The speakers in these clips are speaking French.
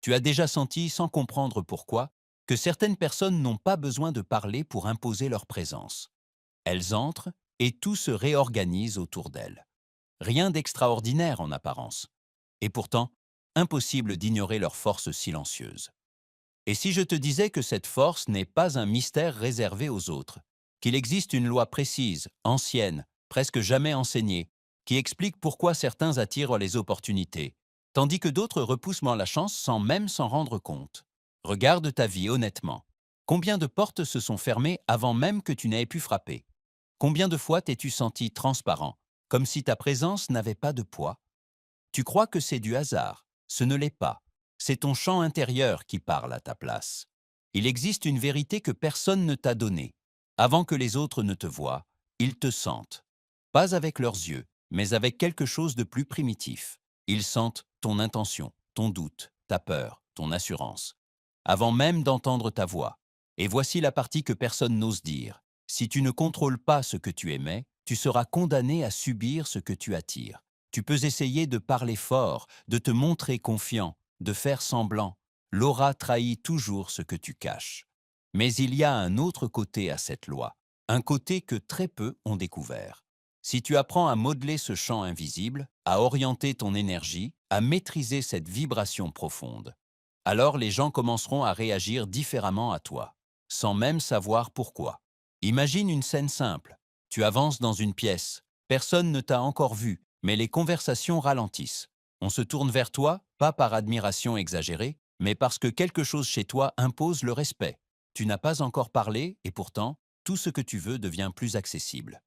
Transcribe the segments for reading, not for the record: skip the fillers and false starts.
Tu as déjà senti, sans comprendre pourquoi, que certaines personnes n'ont pas besoin de parler pour imposer leur présence. Elles entrent et tout se réorganise autour d'elles. Rien d'extraordinaire en apparence. Et pourtant, impossible d'ignorer leur force silencieuse. Et si je te disais que cette force n'est pas un mystère réservé aux autres, qu'il existe une loi précise, ancienne, presque jamais enseignée, qui explique pourquoi certains attirent les opportunités, tandis que d'autres repoussent moins la chance sans même s'en rendre compte. Regarde ta vie honnêtement. Combien de portes se sont fermées avant même que tu n'aies pu frapper? Combien de fois t'es-tu senti transparent, comme si ta présence n'avait pas de poids? Tu crois que c'est du hasard. Ce ne l'est pas. C'est ton champ intérieur qui parle à ta place. Il existe une vérité que personne ne t'a donnée. Avant que les autres ne te voient, ils te sentent. Pas avec leurs yeux, mais avec quelque chose de plus primitif. Ils sentent ton intention, ton doute, ta peur, ton assurance. Avant même d'entendre ta voix. Et voici la partie que personne n'ose dire. Si tu ne contrôles pas ce que tu émets, tu seras condamné à subir ce que tu attires. Tu peux essayer de parler fort, de te montrer confiant, de faire semblant. L'aura trahit toujours ce que tu caches. Mais il y a un autre côté à cette loi, un côté que très peu ont découvert. Si tu apprends à modeler ce champ invisible, à orienter ton énergie, à maîtriser cette vibration profonde, alors les gens commenceront à réagir différemment à toi, sans même savoir pourquoi. Imagine une scène simple. Tu avances dans une pièce, personne ne t'a encore vu, mais les conversations ralentissent. On se tourne vers toi, pas par admiration exagérée, mais parce que quelque chose chez toi impose le respect. Tu n'as pas encore parlé, et pourtant, tout ce que tu veux devient plus accessible.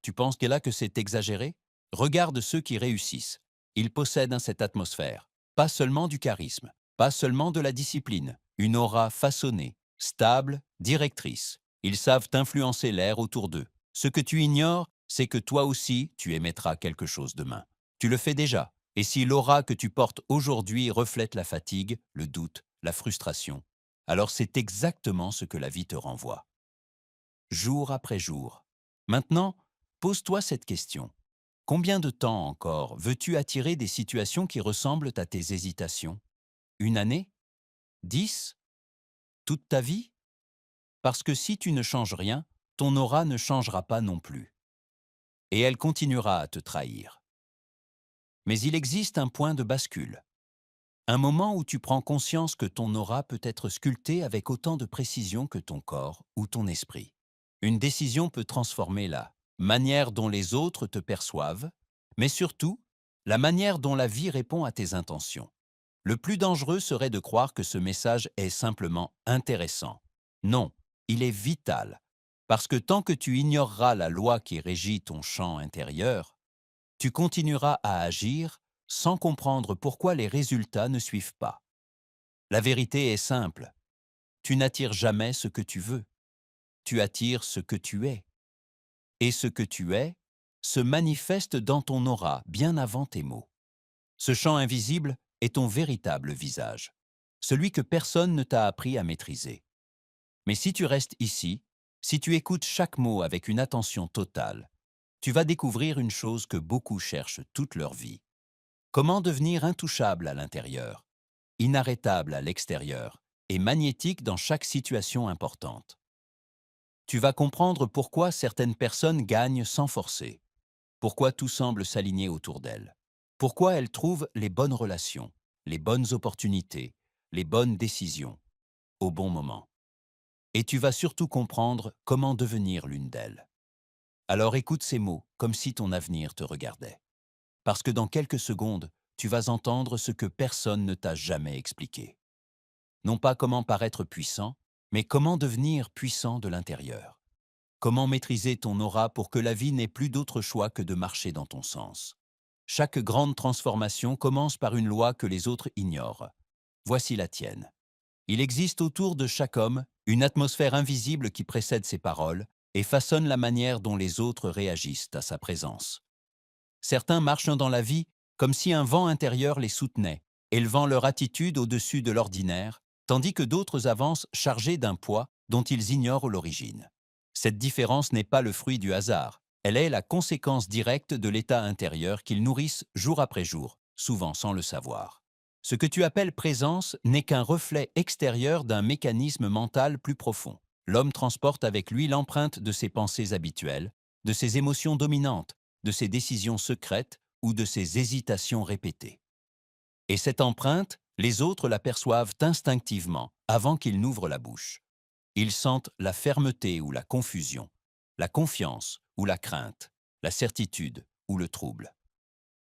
Tu penses que là que c'est exagéré? Regarde ceux qui réussissent. Ils possèdent cette atmosphère. Pas seulement du charisme, pas seulement de la discipline, une aura façonnée, stable, directrice. Ils savent influencer l'air autour d'eux. Ce que tu ignores, c'est que toi aussi, tu émettras quelque chose demain. Tu le fais déjà. Et si l'aura que tu portes aujourd'hui reflète la fatigue, le doute, la frustration, alors c'est exactement ce que la vie te renvoie. Jour après jour. Maintenant, pose-toi cette question. Combien de temps encore veux-tu attirer des situations qui ressemblent à tes hésitations? Une année? 10? Toute ta vie? Parce que si tu ne changes rien, ton aura ne changera pas non plus. Et elle continuera à te trahir. Mais il existe un point de bascule. Un moment où tu prends conscience que ton aura peut être sculptée avec autant de précision que ton corps ou ton esprit. Une décision peut transformer la manière dont les autres te perçoivent, mais surtout la manière dont la vie répond à tes intentions. Le plus dangereux serait de croire que ce message est simplement intéressant. Non, il est vital, parce que tant que tu ignoreras la loi qui régit ton champ intérieur, tu continueras à agir sans comprendre pourquoi les résultats ne suivent pas. La vérité est simple. Tu n'attires jamais ce que tu veux. Tu attires ce que tu es. Et ce que tu es se manifeste dans ton aura bien avant tes mots. Ce champ invisible est ton véritable visage, celui que personne ne t'a appris à maîtriser. Mais si tu restes ici, si tu écoutes chaque mot avec une attention totale, tu vas découvrir une chose que beaucoup cherchent toute leur vie. Comment devenir intouchable à l'intérieur, inarrêtable à l'extérieur et magnétique dans chaque situation importante. Tu vas comprendre pourquoi certaines personnes gagnent sans forcer, pourquoi tout semble s'aligner autour d'elles, pourquoi elles trouvent les bonnes relations, les bonnes opportunités, les bonnes décisions, au bon moment. Et tu vas surtout comprendre comment devenir l'une d'elles. Alors écoute ces mots comme si ton avenir te regardait. Parce que dans quelques secondes, tu vas entendre ce que personne ne t'a jamais expliqué. Non pas comment paraître puissant, mais comment devenir puissant de l'intérieur. Comment maîtriser ton aura pour que la vie n'ait plus d'autre choix que de marcher dans ton sens. Chaque grande transformation commence par une loi que les autres ignorent. Voici la tienne. Il existe autour de chaque homme une atmosphère invisible qui précède ses paroles et façonne la manière dont les autres réagissent à sa présence. Certains marchent dans la vie comme si un vent intérieur les soutenait, élevant leur attitude au-dessus de l'ordinaire, tandis que d'autres avancent chargés d'un poids dont ils ignorent l'origine. Cette différence n'est pas le fruit du hasard, elle est la conséquence directe de l'état intérieur qu'ils nourrissent jour après jour, souvent sans le savoir. Ce que tu appelles présence n'est qu'un reflet extérieur d'un mécanisme mental plus profond. L'homme transporte avec lui l'empreinte de ses pensées habituelles, de ses émotions dominantes, de ses décisions secrètes ou de ses hésitations répétées. Et cette empreinte, les autres l'aperçoivent instinctivement avant qu'il n'ouvre la bouche. Ils sentent la fermeté ou la confusion, la confiance ou la crainte, la certitude ou le trouble.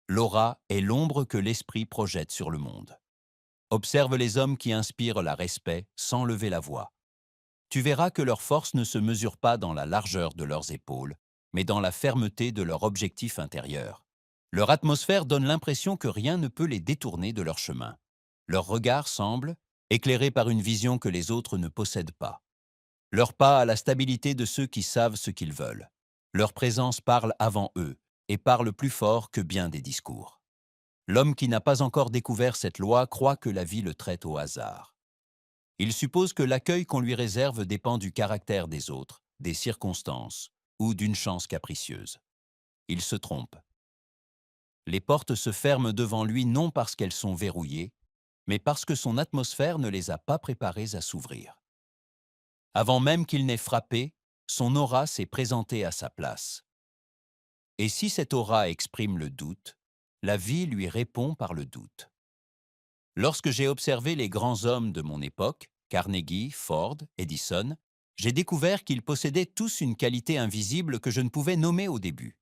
L'aura est l'ombre que l'esprit projette sur le monde. Observe les hommes qui inspirent la respect sans lever la voix. Tu verras que leur force ne se mesure pas dans la largeur de leurs épaules, mais dans la fermeté de leur objectif intérieur. Leur atmosphère donne l'impression que rien ne peut les détourner de leur chemin. Leur regard semble éclairé par une vision que les autres ne possèdent pas. Leur pas a la stabilité de ceux qui savent ce qu'ils veulent. Leur présence parle avant eux et parle plus fort que bien des discours. L'homme qui n'a pas encore découvert cette loi croit que la vie le traite au hasard. Il suppose que l'accueil qu'on lui réserve dépend du caractère des autres, des circonstances ou d'une chance capricieuse. Il se trompe. Les portes se ferment devant lui non parce qu'elles sont verrouillées, mais parce que son atmosphère ne les a pas préparées à s'ouvrir. Avant même qu'il n'ait frappé, son aura s'est présentée à sa place. Et si cette aura exprime le doute, la vie lui répond par le doute. Lorsque j'ai observé les grands hommes de mon époque, Carnegie, Ford, Edison, j'ai découvert qu'ils possédaient tous une qualité invisible que je ne pouvais nommer au début.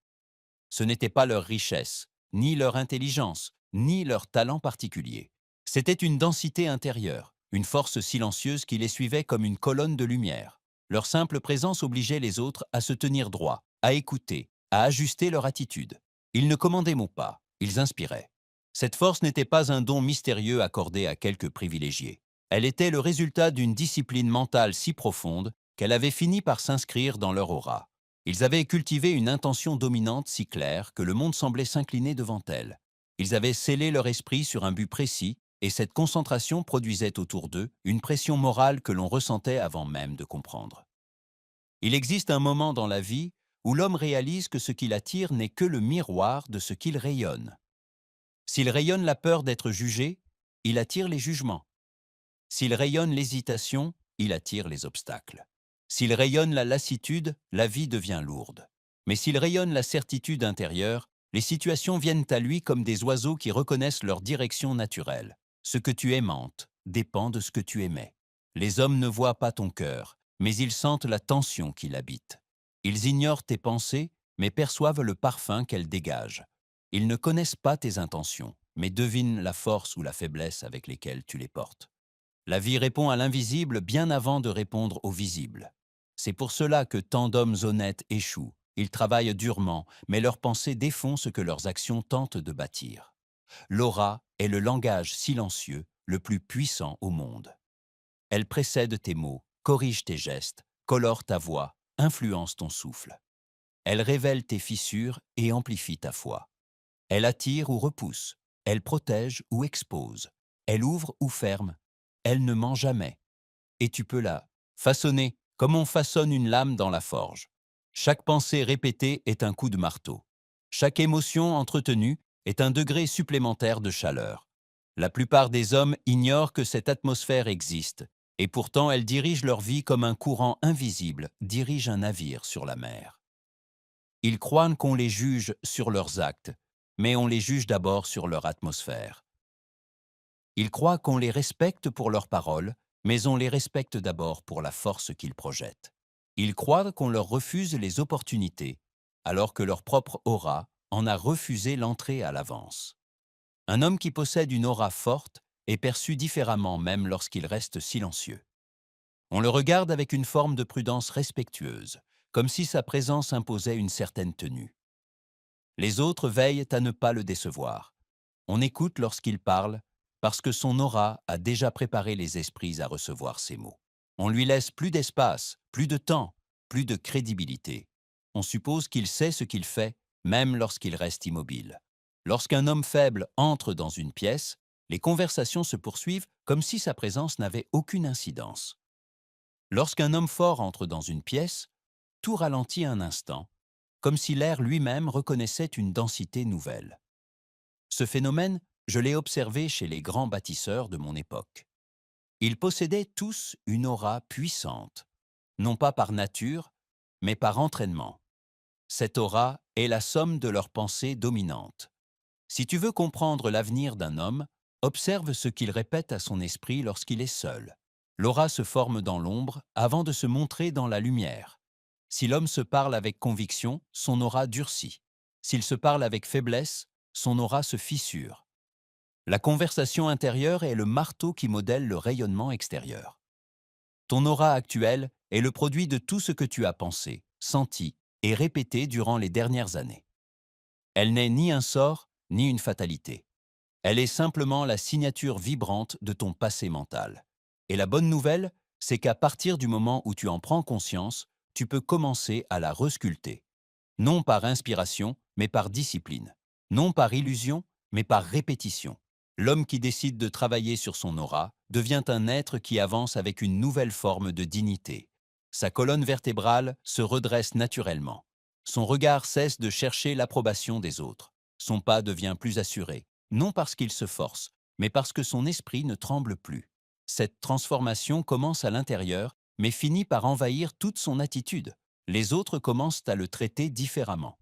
Ce n'était pas leur richesse, ni leur intelligence, ni leur talent particulier. C'était une densité intérieure, une force silencieuse qui les suivait comme une colonne de lumière. Leur simple présence obligeait les autres à se tenir droit, à écouter, à ajuster leur attitude. Ils ne commandaient mot pas, ils inspiraient. Cette force n'était pas un don mystérieux accordé à quelques privilégiés. Elle était le résultat d'une discipline mentale si profonde qu'elle avait fini par s'inscrire dans leur aura. Ils avaient cultivé une intention dominante si claire que le monde semblait s'incliner devant elle. Ils avaient scellé leur esprit sur un but précis, et cette concentration produisait autour d'eux une pression morale que l'on ressentait avant même de comprendre. Il existe un moment dans la vie où l'homme réalise que ce qu'il attire n'est que le miroir de ce qu'il rayonne. S'il rayonne la peur d'être jugé, il attire les jugements. S'il rayonne l'hésitation, il attire les obstacles. S'il rayonne la lassitude, la vie devient lourde. Mais s'il rayonne la certitude intérieure, les situations viennent à lui comme des oiseaux qui reconnaissent leur direction naturelle. Ce que tu aimantes dépend de ce que tu émets. Les hommes ne voient pas ton cœur, mais ils sentent la tension qui l'habite. Ils ignorent tes pensées, mais perçoivent le parfum qu'elles dégagent. Ils ne connaissent pas tes intentions, mais devinent la force ou la faiblesse avec lesquelles tu les portes. La vie répond à l'invisible bien avant de répondre au visible. C'est pour cela que tant d'hommes honnêtes échouent. Ils travaillent durement, mais leurs pensées défont ce que leurs actions tentent de bâtir. L'aura est le langage silencieux le plus puissant au monde. Elle précède tes mots, corrige tes gestes, colore ta voix, influence ton souffle. Elle révèle tes fissures et amplifie ta foi. Elle attire ou repousse, elle protège ou expose, elle ouvre ou ferme, elle ne ment jamais. Et tu peux la façonner comme on façonne une lame dans la forge. Chaque pensée répétée est un coup de marteau. Chaque émotion entretenue est un degré supplémentaire de chaleur. La plupart des hommes ignorent que cette atmosphère existe, et pourtant elle dirige leur vie comme un courant invisible dirige un navire sur la mer. Ils croient qu'on les juge sur leurs actes, mais on les juge d'abord sur leur atmosphère. Ils croient qu'on les respecte pour leurs paroles, mais on les respecte d'abord pour la force qu'ils projettent. Ils croient qu'on leur refuse les opportunités, alors que leur propre aura en a refusé l'entrée à l'avance. Un homme qui possède une aura forte est perçu différemment même lorsqu'il reste silencieux. On le regarde avec une forme de prudence respectueuse, comme si sa présence imposait une certaine tenue. Les autres veillent à ne pas le décevoir. On écoute lorsqu'il parle, parce que son aura a déjà préparé les esprits à recevoir ses mots. On lui laisse plus d'espace, plus de temps, plus de crédibilité. On suppose qu'il sait ce qu'il fait, même lorsqu'il reste immobile. Lorsqu'un homme faible entre dans une pièce, les conversations se poursuivent comme si sa présence n'avait aucune incidence. Lorsqu'un homme fort entre dans une pièce, tout ralentit un instant, comme si l'air lui-même reconnaissait une densité nouvelle. Ce phénomène Je l'ai observé chez les grands bâtisseurs de mon époque. Ils possédaient tous une aura puissante, non pas par nature, mais par entraînement. Cette aura est la somme de leurs pensées dominantes. Si tu veux comprendre l'avenir d'un homme, observe ce qu'il répète à son esprit lorsqu'il est seul. L'aura se forme dans l'ombre avant de se montrer dans la lumière. Si l'homme se parle avec conviction, son aura durcit. S'il se parle avec faiblesse, son aura se fissure. La conversation intérieure est le marteau qui modèle le rayonnement extérieur. Ton aura actuelle est le produit de tout ce que tu as pensé, senti et répété durant les dernières années. Elle n'est ni un sort, ni une fatalité. Elle est simplement la signature vibrante de ton passé mental. Et la bonne nouvelle, c'est qu'à partir du moment où tu en prends conscience, tu peux commencer à la resculpter. Non par inspiration, mais par discipline. Non par illusion, mais par répétition. L'homme qui décide de travailler sur son aura devient un être qui avance avec une nouvelle forme de dignité. Sa colonne vertébrale se redresse naturellement. Son regard cesse de chercher l'approbation des autres. Son pas devient plus assuré, non parce qu'il se force, mais parce que son esprit ne tremble plus. Cette transformation commence à l'intérieur, mais finit par envahir toute son attitude. Les autres commencent à le traiter différemment.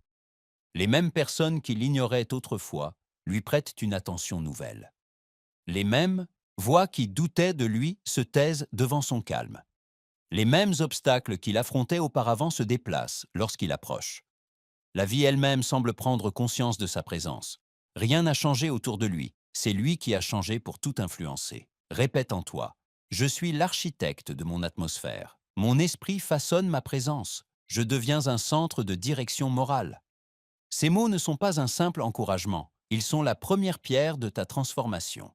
Les mêmes personnes qui l'ignoraient autrefois lui prêtent une attention nouvelle. Les mêmes voix qui doutaient de lui se taisent devant son calme. Les mêmes obstacles qu'il affrontait auparavant se déplacent lorsqu'il approche. La vie elle-même semble prendre conscience de sa présence. Rien n'a changé autour de lui, c'est lui qui a changé pour tout influencer. Répète en toi, je suis l'architecte de mon atmosphère. Mon esprit façonne ma présence. Je deviens un centre de direction morale. Ces mots ne sont pas un simple encouragement, ils sont la première pierre de ta transformation.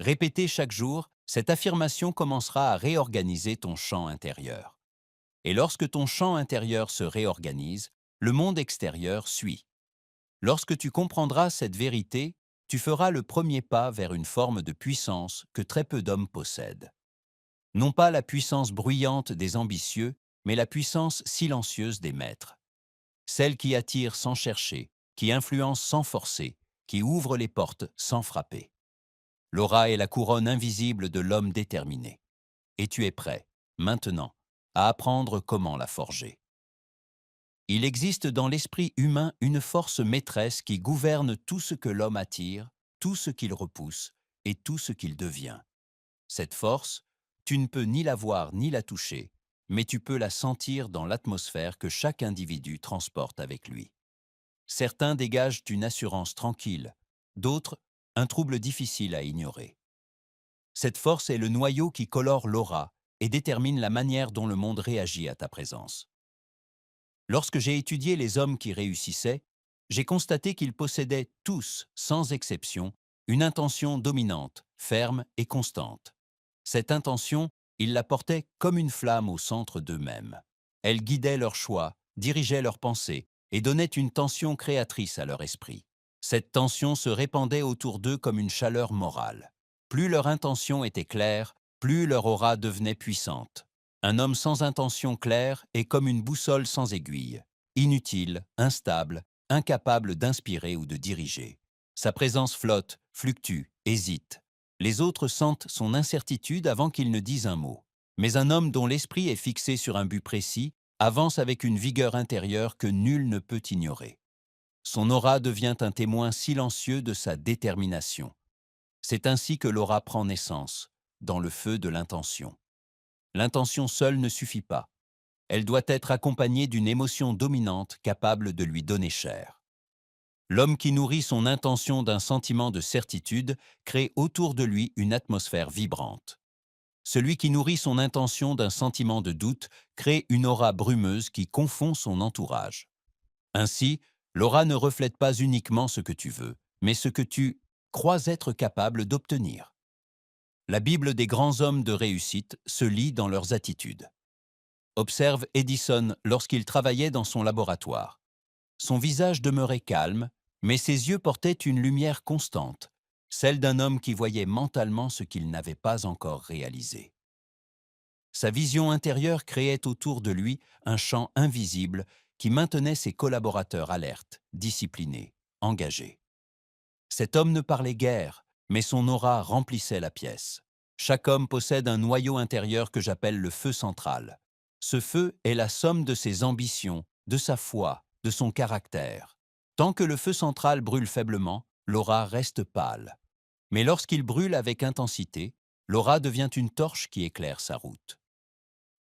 Répétez chaque jour, cette affirmation commencera à réorganiser ton champ intérieur. Et lorsque ton champ intérieur se réorganise, le monde extérieur suit. Lorsque tu comprendras cette vérité, tu feras le premier pas vers une forme de puissance que très peu d'hommes possèdent. Non pas la puissance bruyante des ambitieux, mais la puissance silencieuse des maîtres. Celle qui attire sans chercher, qui influence sans forcer, qui ouvre les portes sans frapper. L'aura est la couronne invisible de l'homme déterminé. Et tu es prêt, maintenant, à apprendre comment la forger. Il existe dans l'esprit humain une force maîtresse qui gouverne tout ce que l'homme attire, tout ce qu'il repousse et tout ce qu'il devient. Cette force, tu ne peux ni la voir ni la toucher, mais tu peux la sentir dans l'atmosphère que chaque individu transporte avec lui. Certains dégagent une assurance tranquille, d'autres un trouble difficile à ignorer. Cette force est le noyau qui colore l'aura et détermine la manière dont le monde réagit à ta présence. Lorsque j'ai étudié les hommes qui réussissaient, j'ai constaté qu'ils possédaient tous, sans exception, une intention dominante, ferme et constante. Cette intention, ils la portaient comme une flamme au centre d'eux-mêmes. Elle guidait leurs choix, dirigeait leurs pensées et donnait une tension créatrice à leur esprit. Cette tension se répandait autour d'eux comme une chaleur morale. Plus leur intention était claire, plus leur aura devenait puissante. Un homme sans intention claire est comme une boussole sans aiguille, inutile, instable, incapable d'inspirer ou de diriger. Sa présence flotte, fluctue, hésite. Les autres sentent son incertitude avant qu'il ne dise un mot. Mais un homme dont l'esprit est fixé sur un but précis avance avec une vigueur intérieure que nul ne peut ignorer. Son aura devient un témoin silencieux de sa détermination. C'est ainsi que l'aura prend naissance, dans le feu de l'intention. L'intention seule ne suffit pas. Elle doit être accompagnée d'une émotion dominante capable de lui donner chair. L'homme qui nourrit son intention d'un sentiment de certitude crée autour de lui une atmosphère vibrante. Celui qui nourrit son intention d'un sentiment de doute crée une aura brumeuse qui confond son entourage. Ainsi, l'aura ne reflète pas uniquement ce que tu veux, mais ce que tu crois être capable d'obtenir. La Bible des grands hommes de réussite se lit dans leurs attitudes. Observe Edison lorsqu'il travaillait dans son laboratoire. Son visage demeurait calme, mais ses yeux portaient une lumière constante, celle d'un homme qui voyait mentalement ce qu'il n'avait pas encore réalisé. Sa vision intérieure créait autour de lui un champ invisible qui maintenait ses collaborateurs alertes, disciplinés, engagés. Cet homme ne parlait guère, mais son aura remplissait la pièce. Chaque homme possède un noyau intérieur que j'appelle le feu central. Ce feu est la somme de ses ambitions, de sa foi, de son caractère. Tant que le feu central brûle faiblement, l'aura reste pâle. Mais lorsqu'il brûle avec intensité, l'aura devient une torche qui éclaire sa route.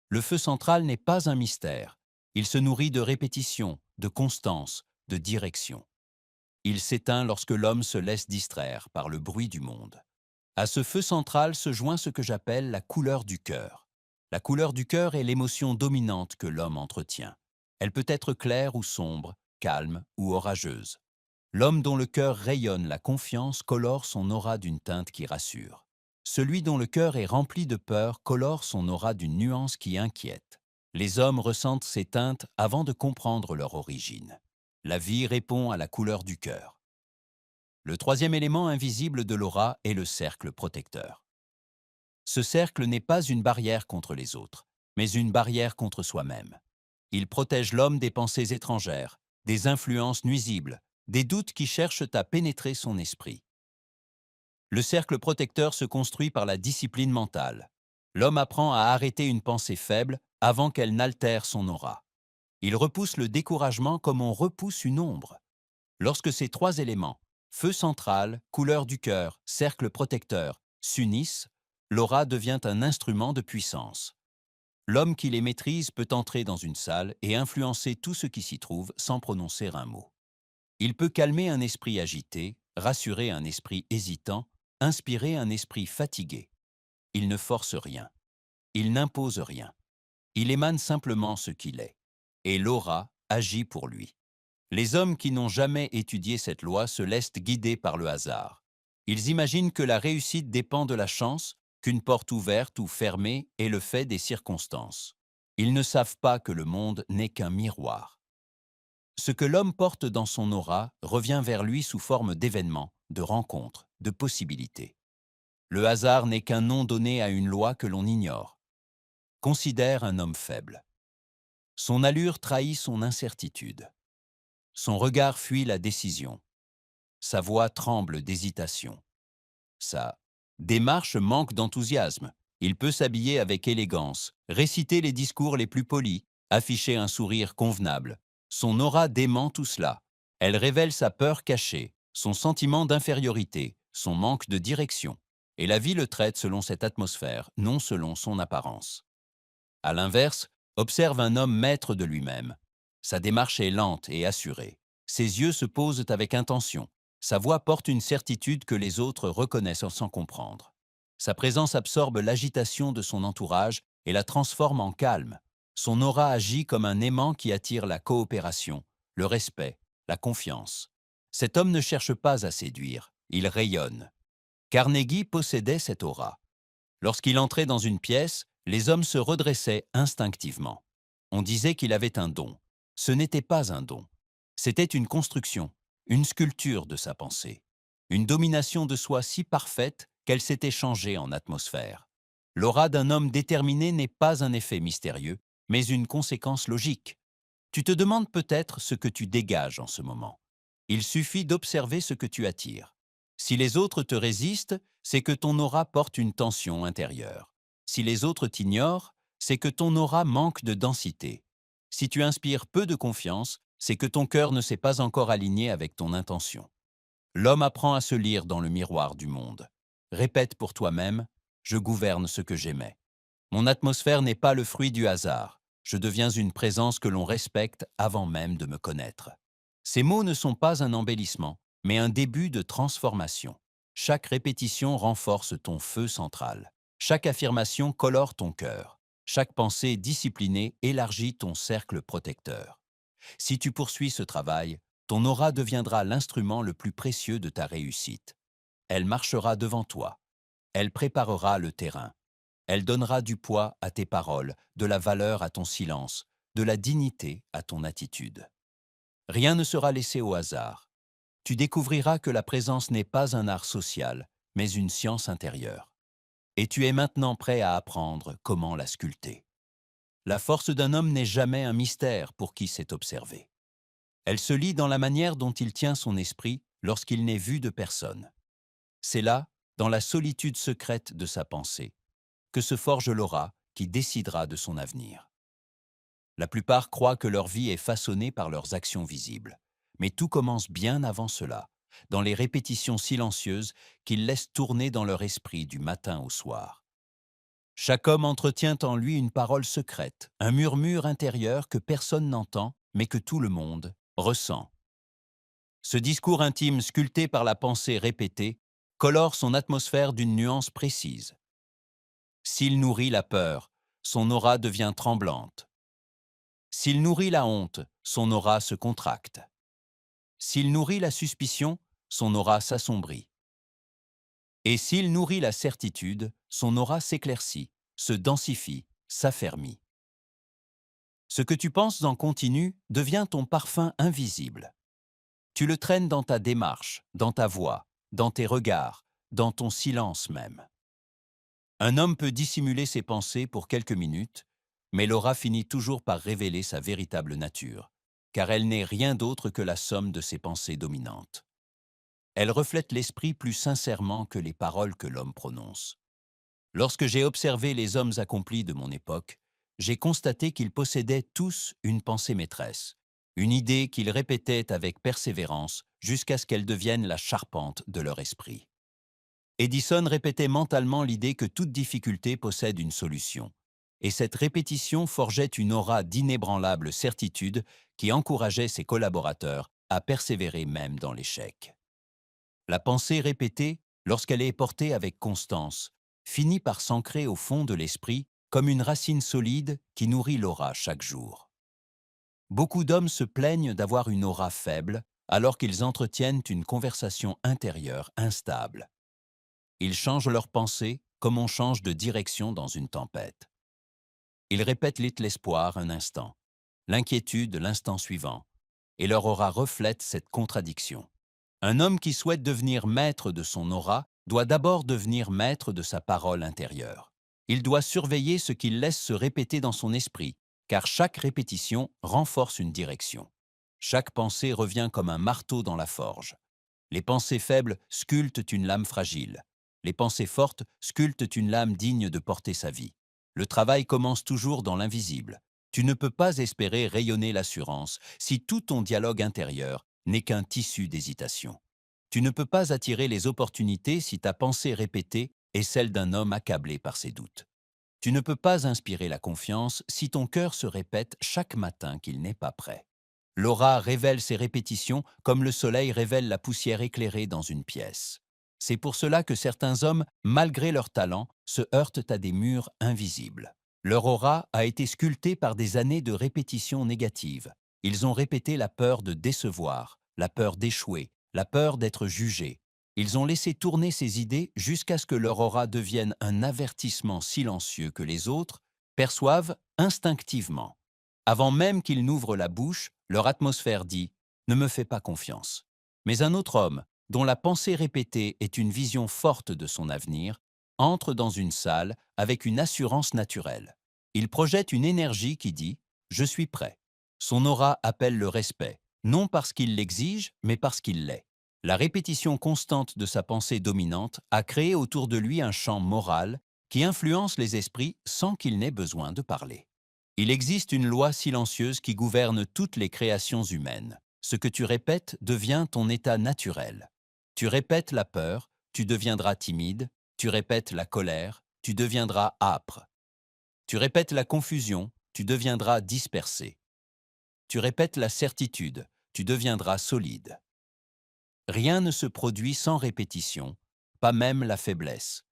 Le feu central n'est pas un mystère. Il se nourrit de répétition, de constance, de direction. Il s'éteint lorsque l'homme se laisse distraire par le bruit du monde. À ce feu central se joint ce que j'appelle la couleur du cœur. La couleur du cœur est l'émotion dominante que l'homme entretient. Elle peut être claire ou sombre, calme ou orageuse. L'homme dont le cœur rayonne la confiance colore son aura d'une teinte qui rassure. Celui dont le cœur est rempli de peur colore son aura d'une nuance qui inquiète. Les hommes ressentent ces teintes avant de comprendre leur origine. La vie répond à la couleur du cœur. Le troisième élément invisible de l'aura est le cercle protecteur. Ce cercle n'est pas une barrière contre les autres, mais une barrière contre soi-même. Il protège l'homme des pensées étrangères, des influences nuisibles, des doutes qui cherchent à pénétrer son esprit. Le cercle protecteur se construit par la discipline mentale. L'homme apprend à arrêter une pensée faible avant qu'elle n'altère son aura. Il repousse le découragement comme on repousse une ombre. Lorsque ces trois éléments, feu central, couleur du cœur, cercle protecteur, s'unissent, l'aura devient un instrument de puissance. L'homme qui les maîtrise peut entrer dans une salle et influencer tout ce qui s'y trouve sans prononcer un mot. Il peut calmer un esprit agité, rassurer un esprit hésitant, inspirer un esprit fatigué. Il ne force rien. Il n'impose rien. Il émane simplement ce qu'il est. Et l'aura agit pour lui. Les hommes qui n'ont jamais étudié cette loi se laissent guider par le hasard. Ils imaginent que la réussite dépend de la chance, qu'une porte ouverte ou fermée est le fait des circonstances. Ils ne savent pas que le monde n'est qu'un miroir. Ce que l'homme porte dans son aura revient vers lui sous forme d'événements, de rencontres, de possibilités. Le hasard n'est qu'un nom donné à une loi que l'on ignore. Considère un homme faible. Son allure trahit son incertitude. Son regard fuit la décision. Sa voix tremble d'hésitation. Sa démarche manque d'enthousiasme. Il peut s'habiller avec élégance, réciter les discours les plus polis, afficher un sourire convenable. Son aura dément tout cela. Elle révèle sa peur cachée, son sentiment d'infériorité, son manque de direction. Et la vie le traite selon cette atmosphère, non selon son apparence. À l'inverse, observe un homme maître de lui-même. Sa démarche est lente et assurée. Ses yeux se posent avec intention. Sa voix porte une certitude que les autres reconnaissent sans comprendre. Sa présence absorbe l'agitation de son entourage et la transforme en calme. Son aura agit comme un aimant qui attire la coopération, le respect, la confiance. Cet homme ne cherche pas à séduire, il rayonne. Carnegie possédait cette aura. Lorsqu'il entrait dans une pièce, les hommes se redressaient instinctivement. On disait qu'il avait un don. Ce n'était pas un don. C'était une construction, une sculpture de sa pensée. Une domination de soi si parfaite qu'elle s'était changée en atmosphère. L'aura d'un homme déterminé n'est pas un effet mystérieux, mais une conséquence logique. Tu te demandes peut-être ce que tu dégages en ce moment. Il suffit d'observer ce que tu attires. Si les autres te résistent, c'est que ton aura porte une tension intérieure. Si les autres t'ignorent, c'est que ton aura manque de densité. Si tu inspires peu de confiance, c'est que ton cœur ne s'est pas encore aligné avec ton intention. L'homme apprend à se lire dans le miroir du monde. Répète pour toi-même, je gouverne ce que j'émets. Mon atmosphère n'est pas le fruit du hasard. Je deviens une présence que l'on respecte avant même de me connaître. Ces mots ne sont pas un embellissement, mais un début de transformation. Chaque répétition renforce ton feu central. Chaque affirmation colore ton cœur. Chaque pensée disciplinée élargit ton cercle protecteur. Si tu poursuis ce travail, ton aura deviendra l'instrument le plus précieux de ta réussite. Elle marchera devant toi. Elle préparera le terrain. Elle donnera du poids à tes paroles, de la valeur à ton silence, de la dignité à ton attitude. Rien ne sera laissé au hasard. Tu découvriras que la présence n'est pas un art social, mais une science intérieure. Et tu es maintenant prêt à apprendre comment la sculpter. La force d'un homme n'est jamais un mystère pour qui sait observer. Elle se lit dans la manière dont il tient son esprit lorsqu'il n'est vu de personne. C'est là, dans la solitude secrète de sa pensée, que se forge l'aura qui décidera de son avenir. La plupart croient que leur vie est façonnée par leurs actions visibles. Mais tout commence bien avant cela, dans les répétitions silencieuses qu'ils laissent tourner dans leur esprit du matin au soir. Chaque homme entretient en lui une parole secrète, un murmure intérieur que personne n'entend, mais que tout le monde ressent. Ce discours intime sculpté par la pensée répétée colore son atmosphère d'une nuance précise. S'il nourrit la peur, son aura devient tremblante. S'il nourrit la honte, son aura se contracte. S'il nourrit la suspicion, son aura s'assombrit. Et s'il nourrit la certitude, son aura s'éclaircit, se densifie, s'affermit. Ce que tu penses en continu devient ton parfum invisible. Tu le traînes dans ta démarche, dans ta voix, dans tes regards, dans ton silence même. Un homme peut dissimuler ses pensées pour quelques minutes, mais l'aura finit toujours par révéler sa véritable nature, car elle n'est rien d'autre que la somme de ses pensées dominantes. Elle reflète l'esprit plus sincèrement que les paroles que l'homme prononce. Lorsque j'ai observé les hommes accomplis de mon époque, j'ai constaté qu'ils possédaient tous une pensée maîtresse, une idée qu'ils répétaient avec persévérance jusqu'à ce qu'elle devienne la charpente de leur esprit. Edison répétait mentalement l'idée que toute difficulté possède une solution, et cette répétition forgeait une aura d'inébranlable certitude qui encourageait ses collaborateurs à persévérer même dans l'échec. La pensée répétée, lorsqu'elle est portée avec constance, finit par s'ancrer au fond de l'esprit comme une racine solide qui nourrit l'aura chaque jour. Beaucoup d'hommes se plaignent d'avoir une aura faible alors qu'ils entretiennent une conversation intérieure instable. Ils changent leurs pensées comme on change de direction dans une tempête. Ils répètent l'espoir un instant, l'inquiétude l'instant suivant, et leur aura reflète cette contradiction. Un homme qui souhaite devenir maître de son aura doit d'abord devenir maître de sa parole intérieure. Il doit surveiller ce qu'il laisse se répéter dans son esprit, car chaque répétition renforce une direction. Chaque pensée revient comme un marteau dans la forge. Les pensées faibles sculptent une lame fragile. Les pensées fortes sculptent une lame digne de porter sa vie. Le travail commence toujours dans l'invisible. Tu ne peux pas espérer rayonner l'assurance si tout ton dialogue intérieur n'est qu'un tissu d'hésitation. Tu ne peux pas attirer les opportunités si ta pensée répétée est celle d'un homme accablé par ses doutes. Tu ne peux pas inspirer la confiance si ton cœur se répète chaque matin qu'il n'est pas prêt. L'aura révèle ses répétitions comme le soleil révèle la poussière éclairée dans une pièce. C'est pour cela que certains hommes, malgré leur talent, se heurtent à des murs invisibles. Leur aura a été sculptée par des années de répétitions négatives. Ils ont répété la peur de décevoir, la peur d'échouer, la peur d'être jugés. Ils ont laissé tourner ces idées jusqu'à ce que leur aura devienne un avertissement silencieux que les autres perçoivent instinctivement. Avant même qu'ils n'ouvrent la bouche, leur atmosphère dit « Ne me fais pas confiance ». Mais un autre homme, dont la pensée répétée est une vision forte de son avenir, entre dans une salle avec une assurance naturelle. Il projette une énergie qui dit « Je suis prêt ». Son aura appelle le respect, non parce qu'il l'exige, mais parce qu'il l'est. La répétition constante de sa pensée dominante a créé autour de lui un champ moral qui influence les esprits sans qu'il n'ait besoin de parler. Il existe une loi silencieuse qui gouverne toutes les créations humaines. Ce que tu répètes devient ton état naturel. Tu répètes la peur, tu deviendras timide. Tu répètes la colère, tu deviendras âpre. Tu répètes la confusion, tu deviendras dispersé. Tu répètes la certitude, tu deviendras solide. Rien ne se produit sans répétition, pas même la faiblesse.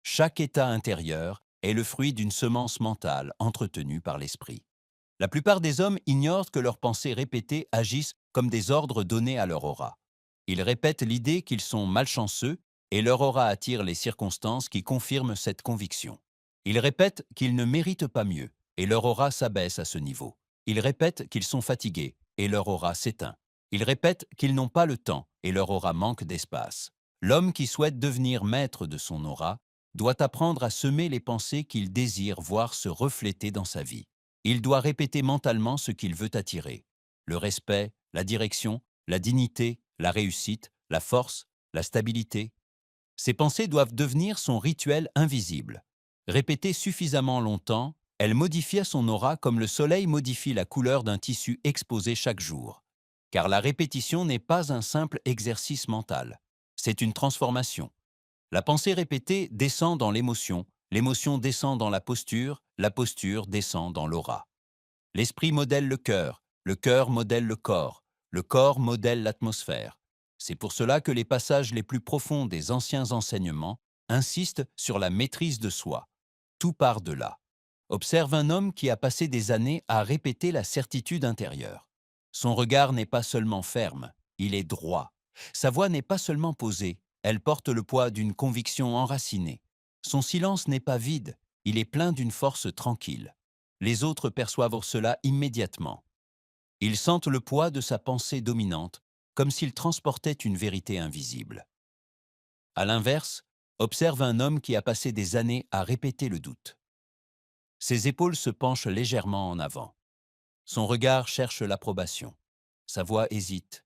Chaque état intérieur est le fruit d'une semence mentale entretenue par l'esprit. La plupart des hommes ignorent que leurs pensées répétées agissent comme des ordres donnés à leur aura. Ils répètent l'idée qu'ils sont malchanceux et leur aura attire les circonstances qui confirment cette conviction. Ils répètent qu'ils ne méritent pas mieux et leur aura s'abaisse à ce niveau. Ils répètent qu'ils sont fatigués et leur aura s'éteint. Ils répètent qu'ils n'ont pas le temps et leur aura manque d'espace. L'homme qui souhaite devenir maître de son aura doit apprendre à semer les pensées qu'il désire voir se refléter dans sa vie. Il doit répéter mentalement ce qu'il veut attirer. Le respect, la direction, la dignité, la réussite, la force, la stabilité. Ces pensées doivent devenir son rituel invisible. Répétées suffisamment longtemps, elles modifient son aura comme le soleil modifie la couleur d'un tissu exposé chaque jour. Car la répétition n'est pas un simple exercice mental, c'est une transformation. La pensée répétée descend dans l'émotion descend dans la posture descend dans l'aura. L'esprit modèle le cœur modèle le corps modèle l'atmosphère. C'est pour cela que les passages les plus profonds des anciens enseignements insistent sur la maîtrise de soi. Tout part de là. Observe un homme qui a passé des années à répéter la certitude intérieure. Son regard n'est pas seulement ferme, il est droit. Sa voix n'est pas seulement posée, elle porte le poids d'une conviction enracinée. Son silence n'est pas vide, il est plein d'une force tranquille. Les autres perçoivent cela immédiatement. Ils sentent le poids de sa pensée dominante, comme s'il transportait une vérité invisible. À l'inverse, observe un homme qui a passé des années à répéter le doute. Ses épaules se penchent légèrement en avant. Son regard cherche l'approbation. Sa voix hésite.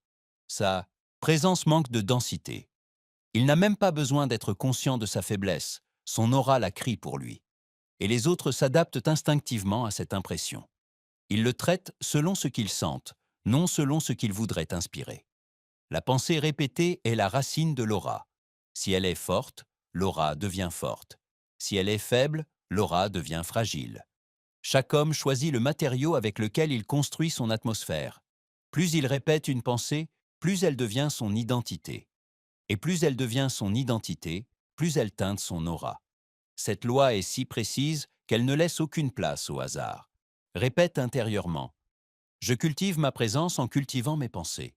Sa présence manque de densité. Il n'a même pas besoin d'être conscient de sa faiblesse. Son aura la crie pour lui. Et les autres s'adaptent instinctivement à cette impression. Ils le traitent selon ce qu'ils sentent, non selon ce qu'ils voudraient inspirer. La pensée répétée est la racine de l'aura. Si elle est forte, l'aura devient forte. Si elle est faible, l'aura devient fragile. Chaque homme choisit le matériau avec lequel il construit son atmosphère. Plus il répète une pensée, plus elle devient son identité. Et plus elle devient son identité, plus elle teinte son aura. Cette loi est si précise qu'elle ne laisse aucune place au hasard. Répète intérieurement. Je cultive ma présence en cultivant mes pensées.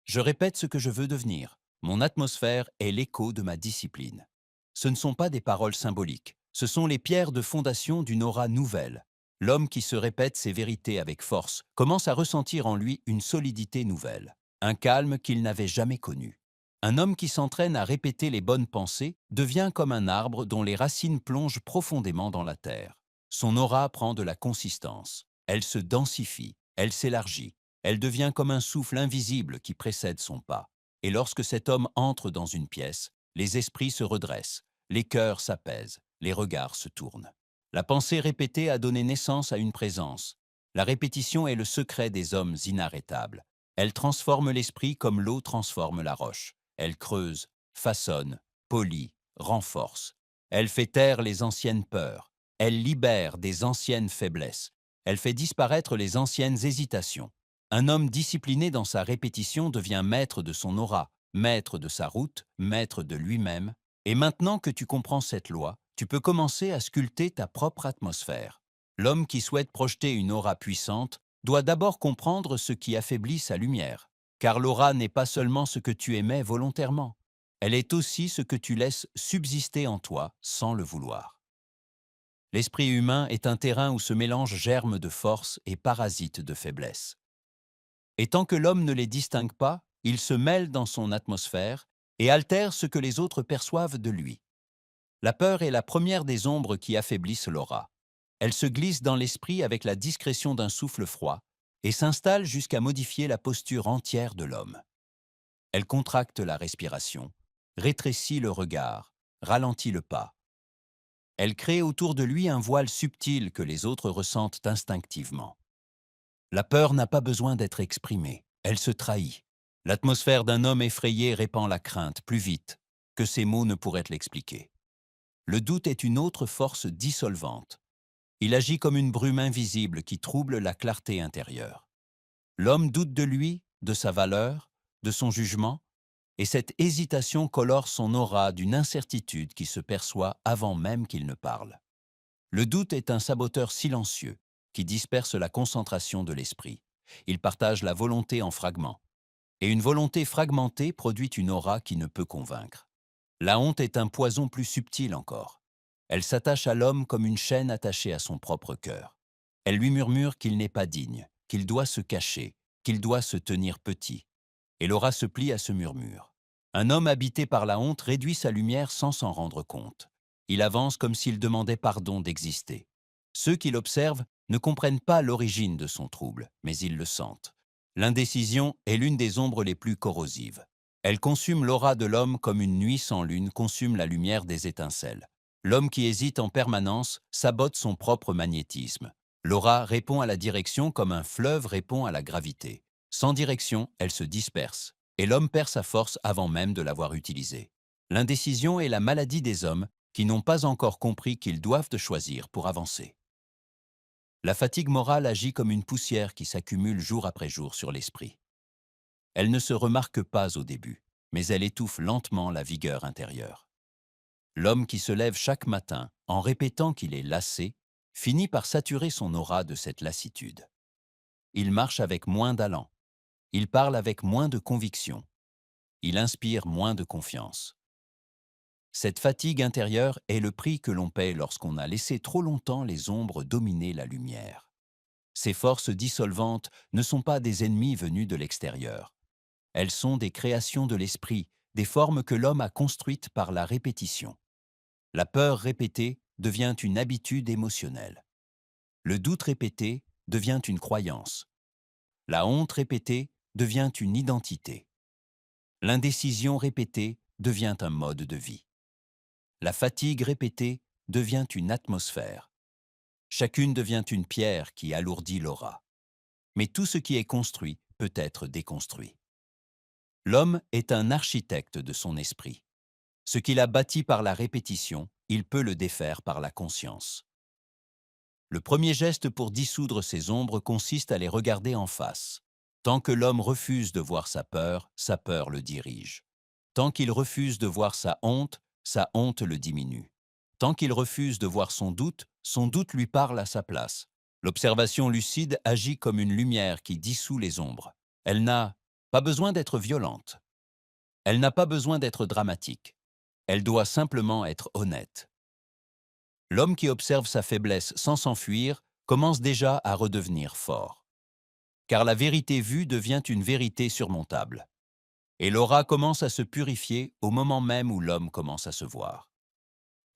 Je répète ce que je veux devenir. Mon atmosphère est l'écho de ma discipline. Ce ne sont pas des paroles symboliques, ce sont les pierres de fondation d'une aura nouvelle. L'homme qui se répète ses vérités avec force commence à ressentir en lui une solidité nouvelle, un calme qu'il n'avait jamais connu. Un homme qui s'entraîne à répéter les bonnes pensées devient comme un arbre dont les racines plongent profondément dans la terre. Son aura prend de la consistance, elle se densifie, elle s'élargit. Elle devient comme un souffle invisible qui précède son pas. Et lorsque cet homme entre dans une pièce, les esprits se redressent, les cœurs s'apaisent, les regards se tournent. La pensée répétée a donné naissance à une présence. La répétition est le secret des hommes inarrêtables. Elle transforme l'esprit comme l'eau transforme la roche. Elle creuse, façonne, polit, renforce. Elle fait taire les anciennes peurs. Elle libère des anciennes faiblesses. Elle fait disparaître les anciennes hésitations. Un homme discipliné dans sa répétition devient maître de son aura, maître de sa route, maître de lui-même. Et maintenant que tu comprends cette loi, tu peux commencer à sculpter ta propre atmosphère. L'homme qui souhaite projeter une aura puissante doit d'abord comprendre ce qui affaiblit sa lumière. Car l'aura n'est pas seulement ce que tu émets volontairement, elle est aussi ce que tu laisses subsister en toi sans le vouloir. L'esprit humain est un terrain où se mélangent germes de force et parasites de faiblesse. Et tant que l'homme ne les distingue pas, il se mêle dans son atmosphère et altère ce que les autres perçoivent de lui. La peur est la première des ombres qui affaiblissent l'aura. Elle se glisse dans l'esprit avec la discrétion d'un souffle froid et s'installe jusqu'à modifier la posture entière de l'homme. Elle contracte la respiration, rétrécit le regard, ralentit le pas. Elle crée autour de lui un voile subtil que les autres ressentent instinctivement. La peur n'a pas besoin d'être exprimée, elle se trahit. L'atmosphère d'un homme effrayé répand la crainte plus vite que ses mots ne pourraient l'expliquer. Le doute est une autre force dissolvante. Il agit comme une brume invisible qui trouble la clarté intérieure. L'homme doute de lui, de sa valeur, de son jugement, et cette hésitation colore son aura d'une incertitude qui se perçoit avant même qu'il ne parle. Le doute est un saboteur silencieux qui disperse la concentration de l'esprit. Il partage la volonté en fragments. Et une volonté fragmentée produit une aura qui ne peut convaincre. La honte est un poison plus subtil encore. Elle s'attache à l'homme comme une chaîne attachée à son propre cœur. Elle lui murmure qu'il n'est pas digne, qu'il doit se cacher, qu'il doit se tenir petit. Et l'aura se plie à ce murmure. Un homme habité par la honte réduit sa lumière sans s'en rendre compte. Il avance comme s'il demandait pardon d'exister. Ceux qui l'observent ne comprennent pas l'origine de son trouble, mais ils le sentent. L'indécision est l'une des ombres les plus corrosives. Elle consume l'aura de l'homme comme une nuit sans lune consume la lumière des étincelles. L'homme qui hésite en permanence sabote son propre magnétisme. L'aura répond à la direction comme un fleuve répond à la gravité. Sans direction, elle se disperse, et l'homme perd sa force avant même de l'avoir utilisée. L'indécision est la maladie des hommes qui n'ont pas encore compris qu'ils doivent choisir pour avancer. La fatigue morale agit comme une poussière qui s'accumule jour après jour sur l'esprit. Elle ne se remarque pas au début, mais elle étouffe lentement la vigueur intérieure. L'homme qui se lève chaque matin en répétant qu'il est lassé finit par saturer son aura de cette lassitude. Il marche avec moins d'allant, il parle avec moins de conviction, il inspire moins de confiance. Cette fatigue intérieure est le prix que l'on paie lorsqu'on a laissé trop longtemps les ombres dominer la lumière. Ces forces dissolvantes ne sont pas des ennemis venus de l'extérieur. Elles sont des créations de l'esprit, des formes que l'homme a construites par la répétition. La peur répétée devient une habitude émotionnelle. Le doute répété devient une croyance. La honte répétée devient une identité. L'indécision répétée devient un mode de vie. La fatigue répétée devient une atmosphère. Chacune devient une pierre qui alourdit l'aura. Mais tout ce qui est construit peut être déconstruit. L'homme est un architecte de son esprit. Ce qu'il a bâti par la répétition, il peut le défaire par la conscience. Le premier geste pour dissoudre ces ombres consiste à les regarder en face. Tant que l'homme refuse de voir sa peur le dirige. Tant qu'il refuse de voir sa honte le diminue. Tant qu'il refuse de voir son doute lui parle à sa place. L'observation lucide agit comme une lumière qui dissout les ombres. Elle n'a pas besoin d'être violente. Elle n'a pas besoin d'être dramatique. Elle doit simplement être honnête. L'homme qui observe sa faiblesse sans s'enfuir commence déjà à redevenir fort. Car la vérité vue devient une vérité surmontable. Et l'aura commence à se purifier au moment même où l'homme commence à se voir.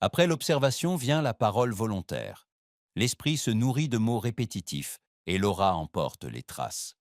Après l'observation vient la parole volontaire. L'esprit se nourrit de mots répétitifs et l'aura emporte les traces.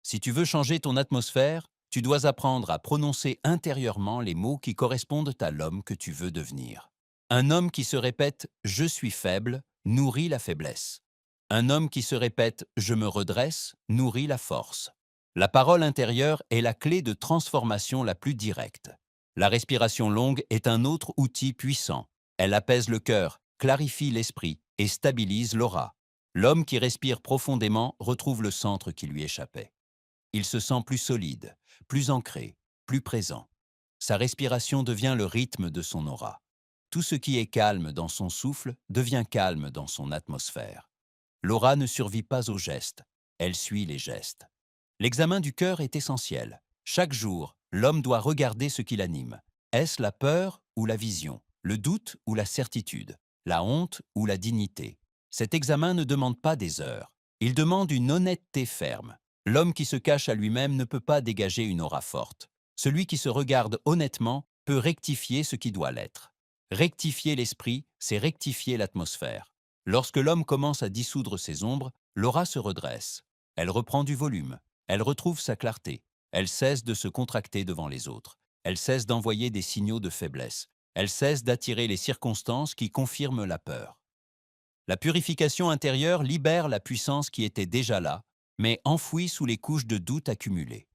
Si tu veux changer ton atmosphère, tu dois apprendre à prononcer intérieurement les mots qui correspondent à l'homme que tu veux devenir. Un homme qui se répète « je suis faible » nourrit la faiblesse. Un homme qui se répète « je me redresse » nourrit la force. La parole intérieure est la clé de transformation la plus directe. La respiration longue est un autre outil puissant. Elle apaise le cœur, clarifie l'esprit et stabilise l'aura. L'homme qui respire profondément retrouve le centre qui lui échappait. Il se sent plus solide, plus ancré, plus présent. Sa respiration devient le rythme de son aura. Tout ce qui est calme dans son souffle devient calme dans son atmosphère. L'aura ne survit pas aux gestes, elle suit les gestes. L'examen du cœur est essentiel. Chaque jour, l'homme doit regarder ce qui l'anime. Est-ce la peur ou la vision, le doute ou la certitude, la honte ou la dignité? Cet examen ne demande pas des heures. Il demande une honnêteté ferme. L'homme qui se cache à lui-même ne peut pas dégager une aura forte. Celui qui se regarde honnêtement peut rectifier ce qui doit l'être. Rectifier l'esprit, c'est rectifier l'atmosphère. Lorsque l'homme commence à dissoudre ses ombres, l'aura se redresse. Elle reprend du volume. Elle retrouve sa clarté. Elle cesse de se contracter devant les autres. Elle cesse d'envoyer des signaux de faiblesse. Elle cesse d'attirer les circonstances qui confirment la peur. La purification intérieure libère la puissance qui était déjà là, mais enfouie sous les couches de doute accumulées.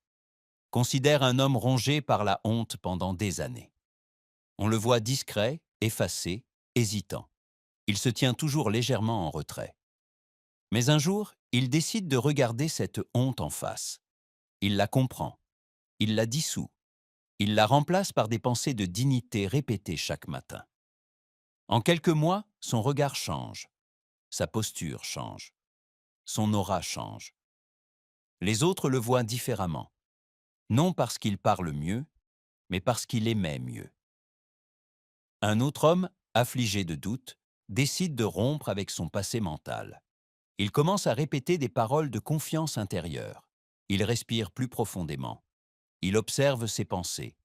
Considère un homme rongé par la honte pendant des années. On le voit discret, effacé, hésitant. Il se tient toujours légèrement en retrait. Mais un jour, il décide de regarder cette honte en face. Il la comprend. Il la dissout. Il la remplace par des pensées de dignité répétées chaque matin. En quelques mois, son regard change. Sa posture change. Son aura change. Les autres le voient différemment. Non parce qu'il parle mieux, mais parce qu'il aimait mieux. Un autre homme, affligé de doute, décide de rompre avec son passé mental. Il commence à répéter des paroles de confiance intérieure. Il respire plus profondément. Il observe ses pensées.